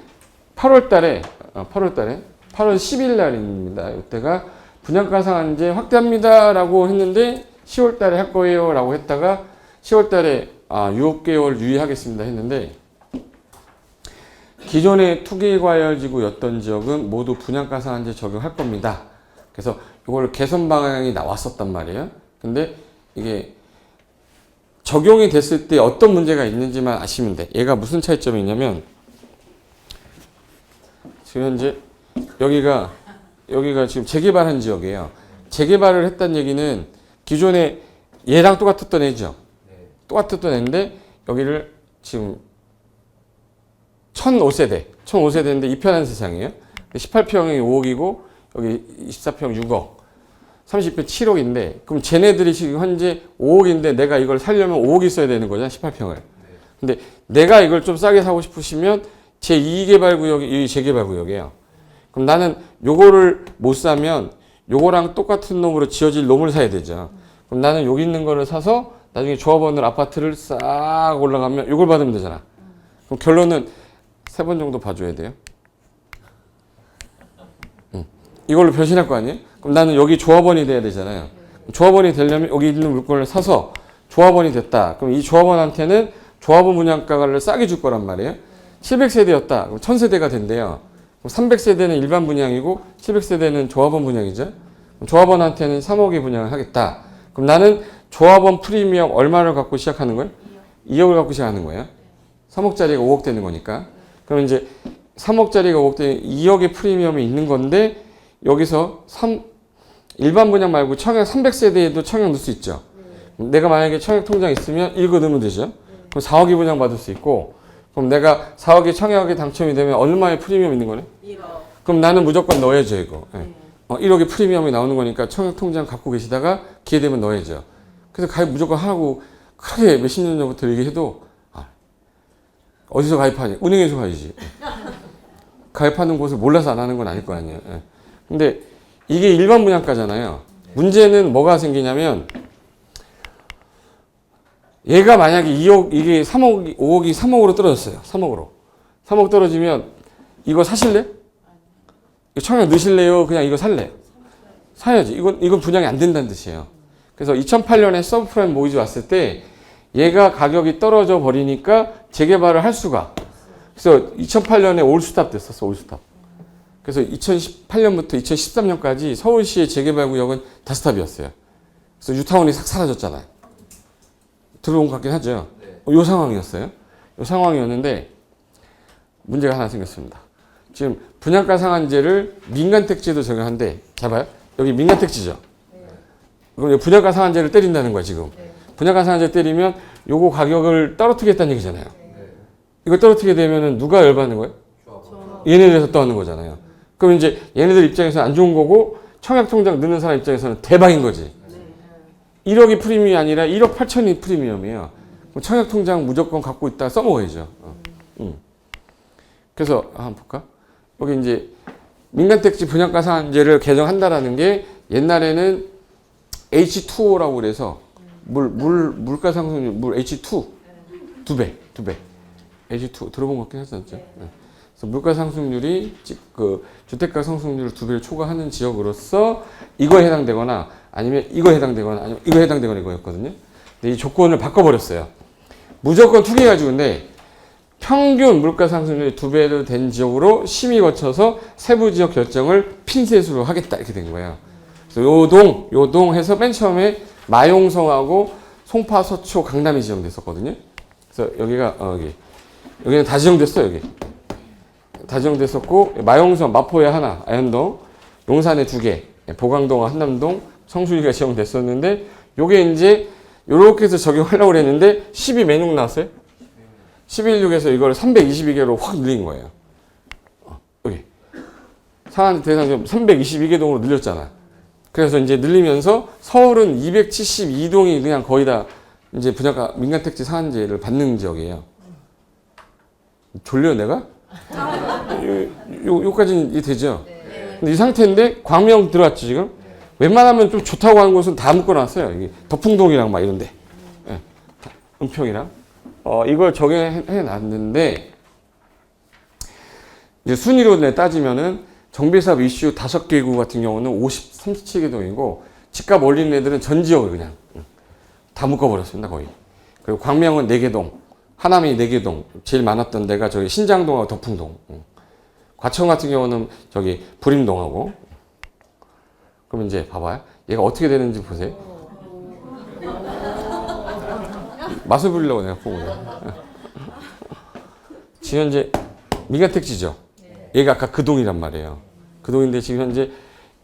8월 10일 날입니다. 이때가 분양가 상한제 확대합니다라고 했는데 10월 달에 할 거예요라고 했다가 10월 달에 6개월 유예하겠습니다 했는데 기존의 투기과열지구였던 지역은 모두 분양가 상한제 적용할 겁니다. 그래서 이걸 개선 방향이 나왔었단 말이에요. 근데 이게 적용이 됐을 때 어떤 문제가 있는지만 아시면 돼. 얘가 무슨 차이점이 있냐면 지금 현재 여기가 지금 재개발한 지역이에요. 재개발을 했다는 얘기는 기존에 얘랑 똑같았던 애죠. 똑같았던 애인데 여기를 지금 1005세대인데 이편한 세상이에요. 18평이 5억이고 여기 24평 6억, 30평 7억인데 그럼 쟤네들이 지금 현재 5억인데 내가 이걸 살려면 5억 있어야 되는 거잖아, 18평을. 근데 내가 이걸 좀 싸게 사고 싶으시면 제2개발구역이 이 재개발구역이에요. 그럼 나는 요거를 못 사면 요거랑 똑같은 놈으로 지어질 놈을 사야 되죠. 그럼 나는 여기 있는 거를 사서 나중에 조합원들 아파트를 싹 올라가면 요걸 받으면 되잖아. 그럼 결론은 3번 정도 봐줘야 돼요. 이걸로 변신할 거 아니에요? 그럼 나는 여기 조합원이 돼야 되잖아요. 조합원이 되려면 여기 있는 물건을 사서 조합원이 됐다. 그럼 이 조합원한테는 조합원 분양가를 싸게 줄 거란 말이에요. 700세대였다. 그럼 1000세대가 된대요. 그럼 300세대는 일반 분양이고 700세대는 조합원 분양이죠. 그럼 조합원한테는 3억에 분양을 하겠다. 그럼 나는 조합원 프리미엄 얼마를 갖고 시작하는 거예요? 2억을 갖고 시작하는 거예요. 3억짜리가 5억 되는 거니까. 그럼 이제 3억짜리가 5억 되는 2억의 프리미엄이 있는 건데 여기서 일반 분양 말고 청약 300세대에도 청약 넣을 수 있죠. 내가 만약에 청약 통장 있으면 1거 넣으면 되죠. 그럼 4억이 분양 받을 수 있고 그럼 내가 4억의 청약에 당첨이 되면 얼마의 프리미엄 있는 거네? 1억. 그럼 나는 무조건 넣어야죠 이거. 1억의 프리미엄이 나오는 거니까 청약 통장 갖고 계시다가 기회 되면 넣어야죠. 그래서 가입 무조건 하고 크게 몇십 년 전부터 얘기해도 어디서 가입하냐? 은행에서 가야지. 가입하는 곳을 몰라서 안 하는 건 아닐 거 아니에요. 근데 이게 일반 분양가잖아요. 문제는 뭐가 생기냐면 얘가 만약에 2억, 이게 3억, 5억이 3억으로 떨어졌어요. 3억으로. 3억 떨어지면 이거 사실래? 청약 넣으실래요? 그냥 이거 살래? 사야지. 이건 분양이 안 된다는 뜻이에요. 그래서 2008년에 서브프라임 모기지 왔을 때 얘가 가격이 떨어져 버리니까 재개발을 할 수가. 그래서 2008년에 올스탑 됐었어, 올스탑. 그래서 2018년부터 2013년까지 서울시의 재개발 구역은 다 스탑이었어요. 그래서 뉴타운이 싹 사라졌잖아요. 들어온 것 같긴 하죠. 이 상황이었어요. 이 상황이었는데 문제가 하나 생겼습니다. 지금 분양가 상한제를 민간택지도 적용한데, 잘 봐요. 여기 민간택지죠. 그럼 분양가 상한제를 때린다는 거야 지금. 분양가 상한제 때리면 요거 가격을 떨어뜨리겠다는 얘기잖아요. 이거 떨어뜨리게 되면은 누가 열받는 거예요? 얘네들에서 떠하는 거잖아요. 그럼 이제 얘네들 입장에서는 안 좋은 거고 청약통장 넣는 사람 입장에서는 대박인 거지. 1억이 프리미엄이 아니라 1억 8천이 프리미엄이에요. 그럼 청약통장 무조건 갖고 있다 써먹어야죠. 그래서 한번 볼까? 여기 이제 민간택지 분양가 상한제를 개정한다라는 게 옛날에는 H2O라고 그래서 물가 상승률, H2 두 배. H2 들어본 것 같긴 했었죠. 그래서 물가 상승률이 그 주택가 상승률을 2배를 초과하는 지역으로서 이거에 해당되거나 아니면 이거에 해당되거나 아니면 이거에 해당되거나 이거였거든요. 근데 이 조건을 바꿔버렸어요. 무조건 투기가지고인데 평균 물가 상승률이 2배로 된 지역으로 심의 거쳐서 세부 지역 결정을 핀셋으로 하겠다 이렇게 된 거예요. 그래서 요동 해서 맨 처음에 마용성하고 송파, 서초, 강남이 지정됐었거든요. 그래서 여기가 여기는 다 지정됐어. 여기 다 지정됐었고 마용성, 마포에 하나, 아현동, 용산에 2개, 보강동, 한남동, 성수리가 지정됐었는데 요게 이제 요렇게 해서 적용하려고 그랬는데 12 매nuk 나왔어요. 11.6에서 이걸 322개로 확 늘린 거예요. 여기 상한 대상 322개 동으로 늘렸잖아. 그래서 이제 늘리면서 서울은 272동이 그냥 거의 다 이제 분양가 민간택지 상한제를 받는 지역이에요. 졸려 내가? 요까지는 되죠. 근데 이 상태인데 광명 들어왔죠 지금. 웬만하면 좀 좋다고 하는 곳은 다 묶어놨어요. 이게 덕풍동이랑 막 이런데, 은평이랑 이걸 적용해 놨는데 이제 순위로 따지면은 정비사업 이슈 5개 구 같은 경우는 37개 동이고 집값 올리는 애들은 전 지역을 그냥 다 묶어버렸습니다 거의. 그리고 광명은 4개 동, 하남이 4개 동, 제일 많았던 데가 저기 신장동하고 덕풍동. 과천 같은 경우는 저기 부림동하고. 그럼 이제 봐봐요. 얘가 어떻게 되는지 보세요. 맛을 보려고 내가 보고. 지금 현재 민간택지죠. 얘가 아까 그 동이란 말이에요. 그 동인데 지금 현재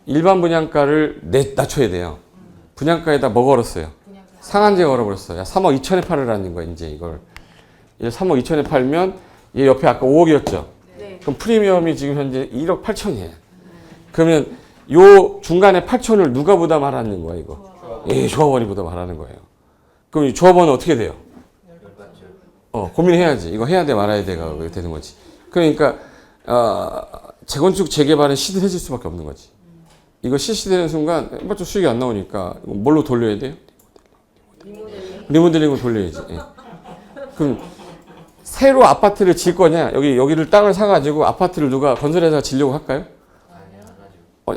일반 분양가를 낮춰야 돼요. 분양가에다 뭐 걸었어요? 상한제 걸어버렸어요. 3억 2천에 팔으라는 거야, 이제 이걸. 3억 2천에 팔면 얘 옆에 아까 5억이었죠. 네. 그럼 프리미엄이 지금 현재 1억 8천이에요. 그러면 요 중간에 8천을 누가 부담하라는 거야, 이거? 예, 조합원이 부담하라는 거예요. 그럼 이 조합원은 어떻게 돼요? 고민해야지. 이거 해야 돼, 말아야 돼가 되는 거지. 그러니까 재건축, 재개발은 시들해질 수밖에 없는 거지. 이거 실시되는 순간 해봤자 수익이 안 나오니까 뭘로 돌려야 돼요? 리모델링으로 돌려야지. 예. 그럼 새로 아파트를 질 거냐? 여기를 땅을 사가지고 아파트를 누가 건설회사가 지려고 할까요?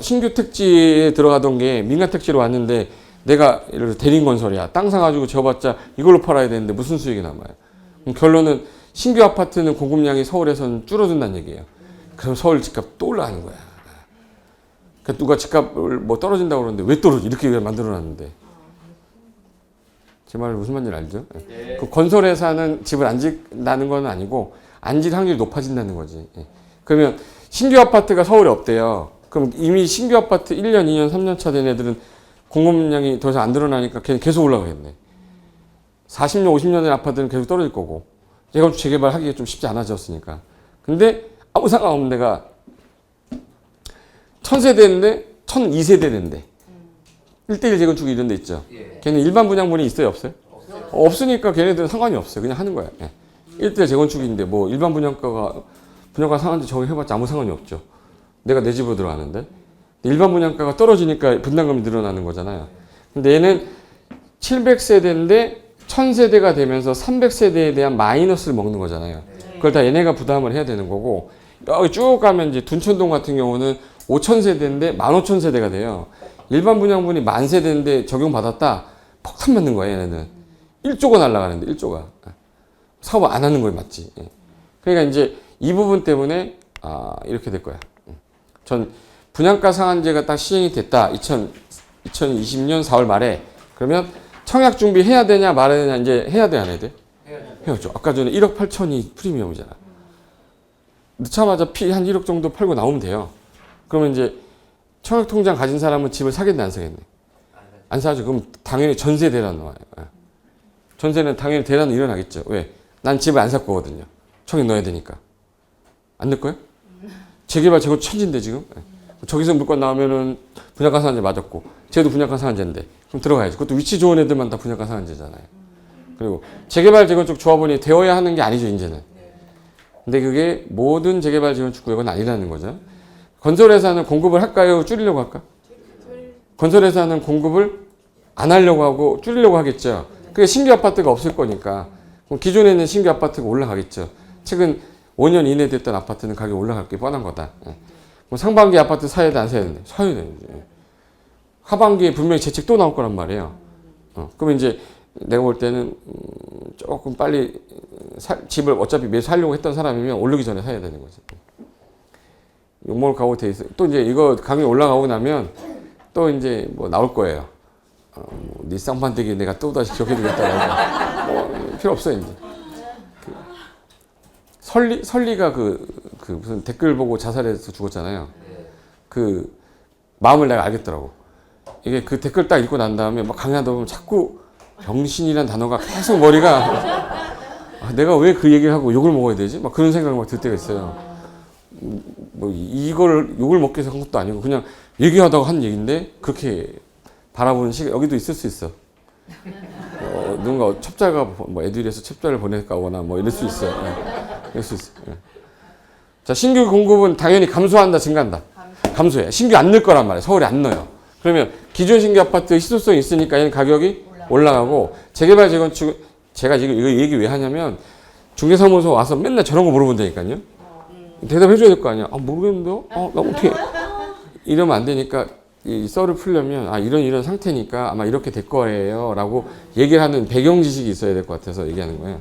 신규 택지에 들어가던 게 민간 택지로 왔는데 내가 예를 들어 대림건설이야. 땅 사가지고 지어봤자 이걸로 팔아야 되는데 무슨 수익이 남아요? 그럼 결론은 신규 아파트는 공급량이 서울에서는 줄어든다는 얘기예요. 그럼 서울 집값 또 올라가는 거야. 그러니까 누가 집값을 뭐 떨어진다고 그러는데 왜 떨어져? 이렇게 왜 만들어놨는데. 제 말 무슨 말인지 알죠? 네. 그 건설회사는 집을 안 짓는다는 건 아니고 안 질 확률이 높아진다는 거지. 그러면 신규 아파트가 서울에 없대요. 그럼 이미 신규 아파트 1년, 2년, 3년 차 된 애들은 공급량이 더 이상 안 늘어나니까 계속 올라가겠네. 40년, 50년 된 아파트는 계속 떨어질 거고. 재건축 재개발 하기가 좀 쉽지 않아졌으니까. 근데 아무 상관없는 데가 1000세대인데 1002세대인데 1대1 재건축 이런 데 있죠. 걔는 일반 분양분이 있어요, 없어요? 없으니까 걔네들은 상관이 없어요. 그냥 하는 거야. 1대1 재건축인데 뭐 일반 분양가 상한제 적용해봤자 아무 상관이 없죠. 내가 내 집으로 들어가는데. 일반 분양가가 떨어지니까 분담금이 늘어나는 거잖아요. 근데 얘는 700세대인데 1000세대가 되면서 300세대에 대한 마이너스를 먹는 거잖아요. 그걸 다 얘네가 부담을 해야 되는 거고, 여기 쭉 가면 이제 둔천동 같은 경우는 5000세대인데 15000세대가 돼요. 일반 분양분이 10,000세대인데 적용받았다? 폭탄 맞는 거야, 얘네는. 1조가 날아가는데, 1조가. 사업 안 하는 거에 맞지. 그러니까 이제 이 부분 때문에, 이렇게 될 거야. 전 분양가 상한제가 딱 시행이 됐다. 2020년 4월 말에. 그러면 청약 준비 해야 되냐, 말아야 되냐, 이제 해야 돼, 안 해야 돼? 해야죠. 아까 전에 1억 8천이 프리미엄이잖아. 넣자마자 한 1억 정도 팔고 나오면 돼요. 그러면 이제 청약통장 가진 사람은 집을 사겠네, 안 사겠네? 안 사죠. 그럼 당연히 전세 대란 나와요. 전세는 당연히 대란은 일어나겠죠. 왜? 난 집을 안 살 거거든요. 청약 넣어야 되니까. 안 넣을 거예요? 재개발 재건축 천진데 지금. 저기서 물건 나오면은 분양가 상한제 맞았고, 쟤도 분양가 상한제인데 그럼 들어가야지. 그것도 위치 좋은 애들만 다 분양가 상한제잖아요. 그리고 재개발 재건축 조합원이 되어야 하는 게 아니죠, 이제는. 근데 그게 모든 재개발 재건축 구역은 아니라는 거죠. 건설회사는 공급을 할까요? 줄이려고 할까? 건설회사는 공급을 안 하려고 하고 줄이려고 하겠죠. 그게 신규 아파트가 없을 거니까. 그럼 기존에 있는 신규 아파트가 올라가겠죠. 최근 5년 이내 됐던 아파트는 가격이 올라갈 게 뻔한 거다. 그럼 상반기 아파트 사야 돼, 안 사야 돼? 사야 돼. 하반기에 분명히 재책 또 나올 거란 말이에요. 그러면 이제 내가 볼 때는 조금 빨리 집을 어차피 매수 하려고 했던 사람이면 오르기 전에 사야 되는 거지. 욕먹을 각오 돼 있어요. 또 이제 이거 가격이 올라가고 나면 또 이제 뭐 나올 거예요. 네 쌍판대기 내가 또 다시 기억해두겠다. 뭐 필요 없어요, 이제. 설리가 무슨 댓글 보고 자살해서 죽었잖아요. 그 마음을 내가 알겠더라고. 이게 그 댓글 딱 읽고 난 다음에 막 강의하다 보면 자꾸 병신이란 단어가 계속 머리가 내가 왜 그 얘기를 하고 욕을 먹어야 되지? 막 그런 생각이 막 들 때가 있어요. 뭐 이걸 욕을 먹기 위해서 한 것도 아니고 그냥 얘기하다가 한 얘기인데 그렇게 바라보는 시각 여기도 있을 수 있어. 누군가 첩자가 뭐 애들에서 첩자를 보낼까 오거나 뭐 이럴 수 있어요. 이럴 수 있어. 자, 신규 공급은 당연히 감소한다, 증가한다. 감소해. 신규 안 넣을 거란 말이에요. 서울에 안 넣어요. 그러면 기존 신규 아파트 희소성이 있으니까 얘는 가격이 올라가고 재개발 재건축 제가 지금 이거 얘기 왜 하냐면 중개사무소 와서 맨날 저런 거 물어본다니까요. 대답해 줘야 될 거 아니야. 모르겠는데요? 나 어떻게 이러면 안 되니까 이 썰을 풀려면 이런 상태니까 아마 이렇게 될 거예요 라고 얘기를 하는 배경 지식이 있어야 될 것 같아서 얘기하는 거예요.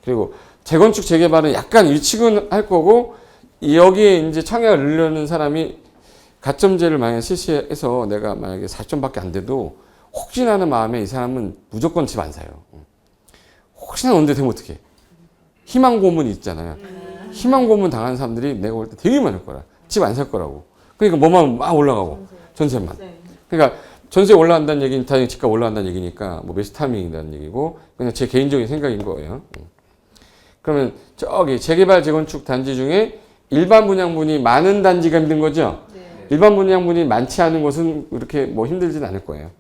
그리고 재건축 재개발은 약간 일치근 할 거고 여기에 이제 청약을 넣으려는 사람이 가점제를 만약에 실시해서 내가 만약에 4점밖에 안 돼도 혹시나 하는 마음에 이 사람은 무조건 집 안 사요. 혹시나 언제 되면 어떡해. 희망 고문 있잖아요. 희망 고문 당한 사람들이 내가 볼 때 되게 많을 거라. 집 안 살 거라고. 그러니까 뭐만 막 올라가고 전세만. 그러니까 전세 올라간다는 얘기는 당연히 집값 올라간다는 얘기니까 뭐 매수 타이밍이라는 얘기고 그냥 제 개인적인 생각인 거예요. 그러면 저기 재개발 재건축 단지 중에 일반 분양분이 많은 단지가 힘든 거죠. 일반 분양분이 많지 않은 곳은 그렇게 뭐 힘들진 않을 거예요.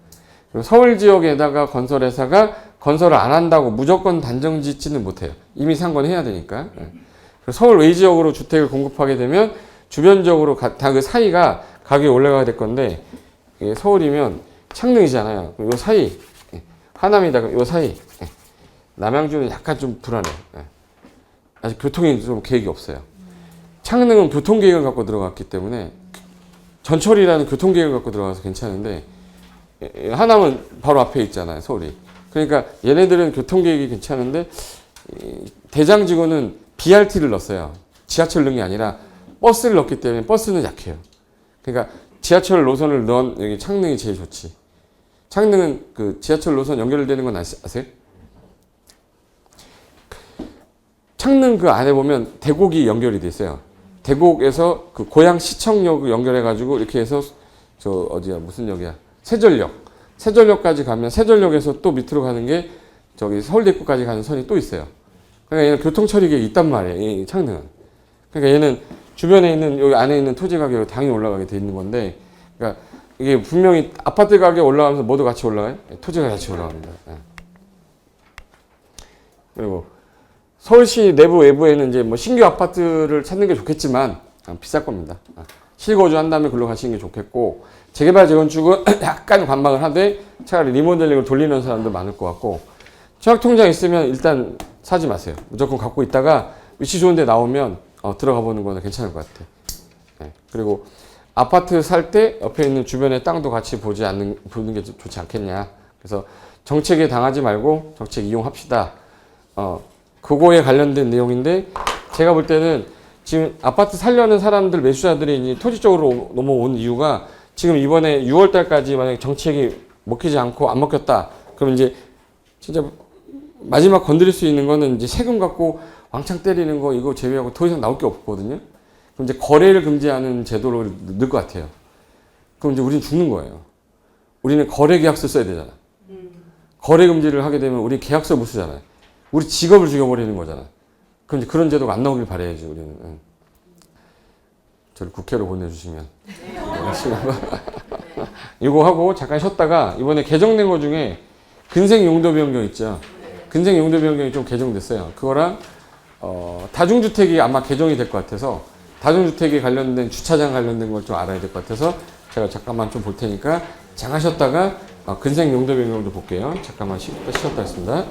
그리고 서울 지역에다가 건설회사가 건설을 안 한다고 무조건 단정 짓지는 못해요. 이미 산 건 해야 되니까. 서울 외 지역으로 주택을 공급하게 되면 주변적으로 다 그 사이가 가격이 올라가게 될 건데 서울이면 창릉이잖아요. 요 사이 하남이다가 요 사이 남양주는 약간 좀 불안해. 아직 교통이 좀 계획이 없어요. 창릉은 교통계획을 갖고 들어갔기 때문에 전철이라는 교통계획을 갖고 들어가서 괜찮은데 하남은 바로 앞에 있잖아요. 서울이. 그러니까 얘네들은 교통계획이 괜찮은데 대장지구는 BRT를 넣었어요. 지하철 넣은 게 아니라 버스를 넣었기 때문에 버스는 약해요. 그러니까 지하철 노선을 넣은 여기 창릉이 제일 좋지. 창릉은 그 지하철 노선 연결되는 건 아세요? 창릉 그 안에 보면 대곡이 연결이 돼 있어요. 대곡에서 그 고양 시청역 연결해가지고 이렇게 해서 저 어디야 무슨 역이야? 세전역까지 가면 세전역에서 또 밑으로 가는 게 저기 서울대구까지 가는 선이 또 있어요. 그러니까 얘는 교통처리가 있단 말이에요. 이 창릉은. 그러니까 얘는 주변에 있는 여기 안에 있는 토지 가격이 당연히 올라가게 돼 있는 건데, 그러니까 이게 분명히 아파트 가격 올라가면서 뭐도 같이 올라가요? 토지가 같이 올라갑니다. 그리고 서울시 내부 외부에는 이제 뭐 신규 아파트를 찾는 게 좋겠지만 비쌀 겁니다. 실거주 한 다음에 글로 가시는 게 좋겠고 재개발 재건축은 약간 관망을 하되 차라리 리모델링을 돌리는 사람도 많을 것 같고 청약통장 있으면 일단 사지 마세요. 무조건 갖고 있다가 위치 좋은 데 나오면 들어가 보는 거는 괜찮을 것 같아요. 그리고 아파트 살 때 옆에 있는 주변의 땅도 같이 보는 게 좋지 않겠냐. 그래서 정책에 당하지 말고 정책 이용합시다. 그거에 관련된 내용인데 제가 볼 때는 지금 아파트 살려는 사람들 매수자들이 이제 토지 쪽으로 넘어온 이유가 지금 이번에 6월 달까지 만약에 정책이 먹히지 않고 안 먹혔다. 그럼 이제 진짜 마지막 건드릴 수 있는 거는 이제 세금 갖고 왕창 때리는 거 이거 제외하고 더 이상 나올 게 없거든요. 그럼 이제 거래를 금지하는 제도를 넣을 것 같아요. 그럼 이제 우리는 죽는 거예요. 우리는 거래 계약서 써야 되잖아. 거래 금지를 하게 되면 우리 계약서 못 쓰잖아요. 우리 직업을 죽여버리는 거잖아. 그럼 이제 그런 제도가 안 나오길 바라야지 우리는. 저를 국회로 보내주시면. 이거 하고 잠깐 쉬었다가 이번에 개정된 거 중에 근생 용도 변경 있죠. 근생 용도 변경이 좀 개정됐어요. 그거랑 다중주택이 아마 개정이 될 것 같아서 다중주택에 관련된 주차장 관련된 걸 좀 알아야 될 것 같아서 제가 잠깐만 좀 볼 테니까 잠깐 쉬었다가 근생 용도 변경도 볼게요. 잠깐만 쉬었다 했습니다.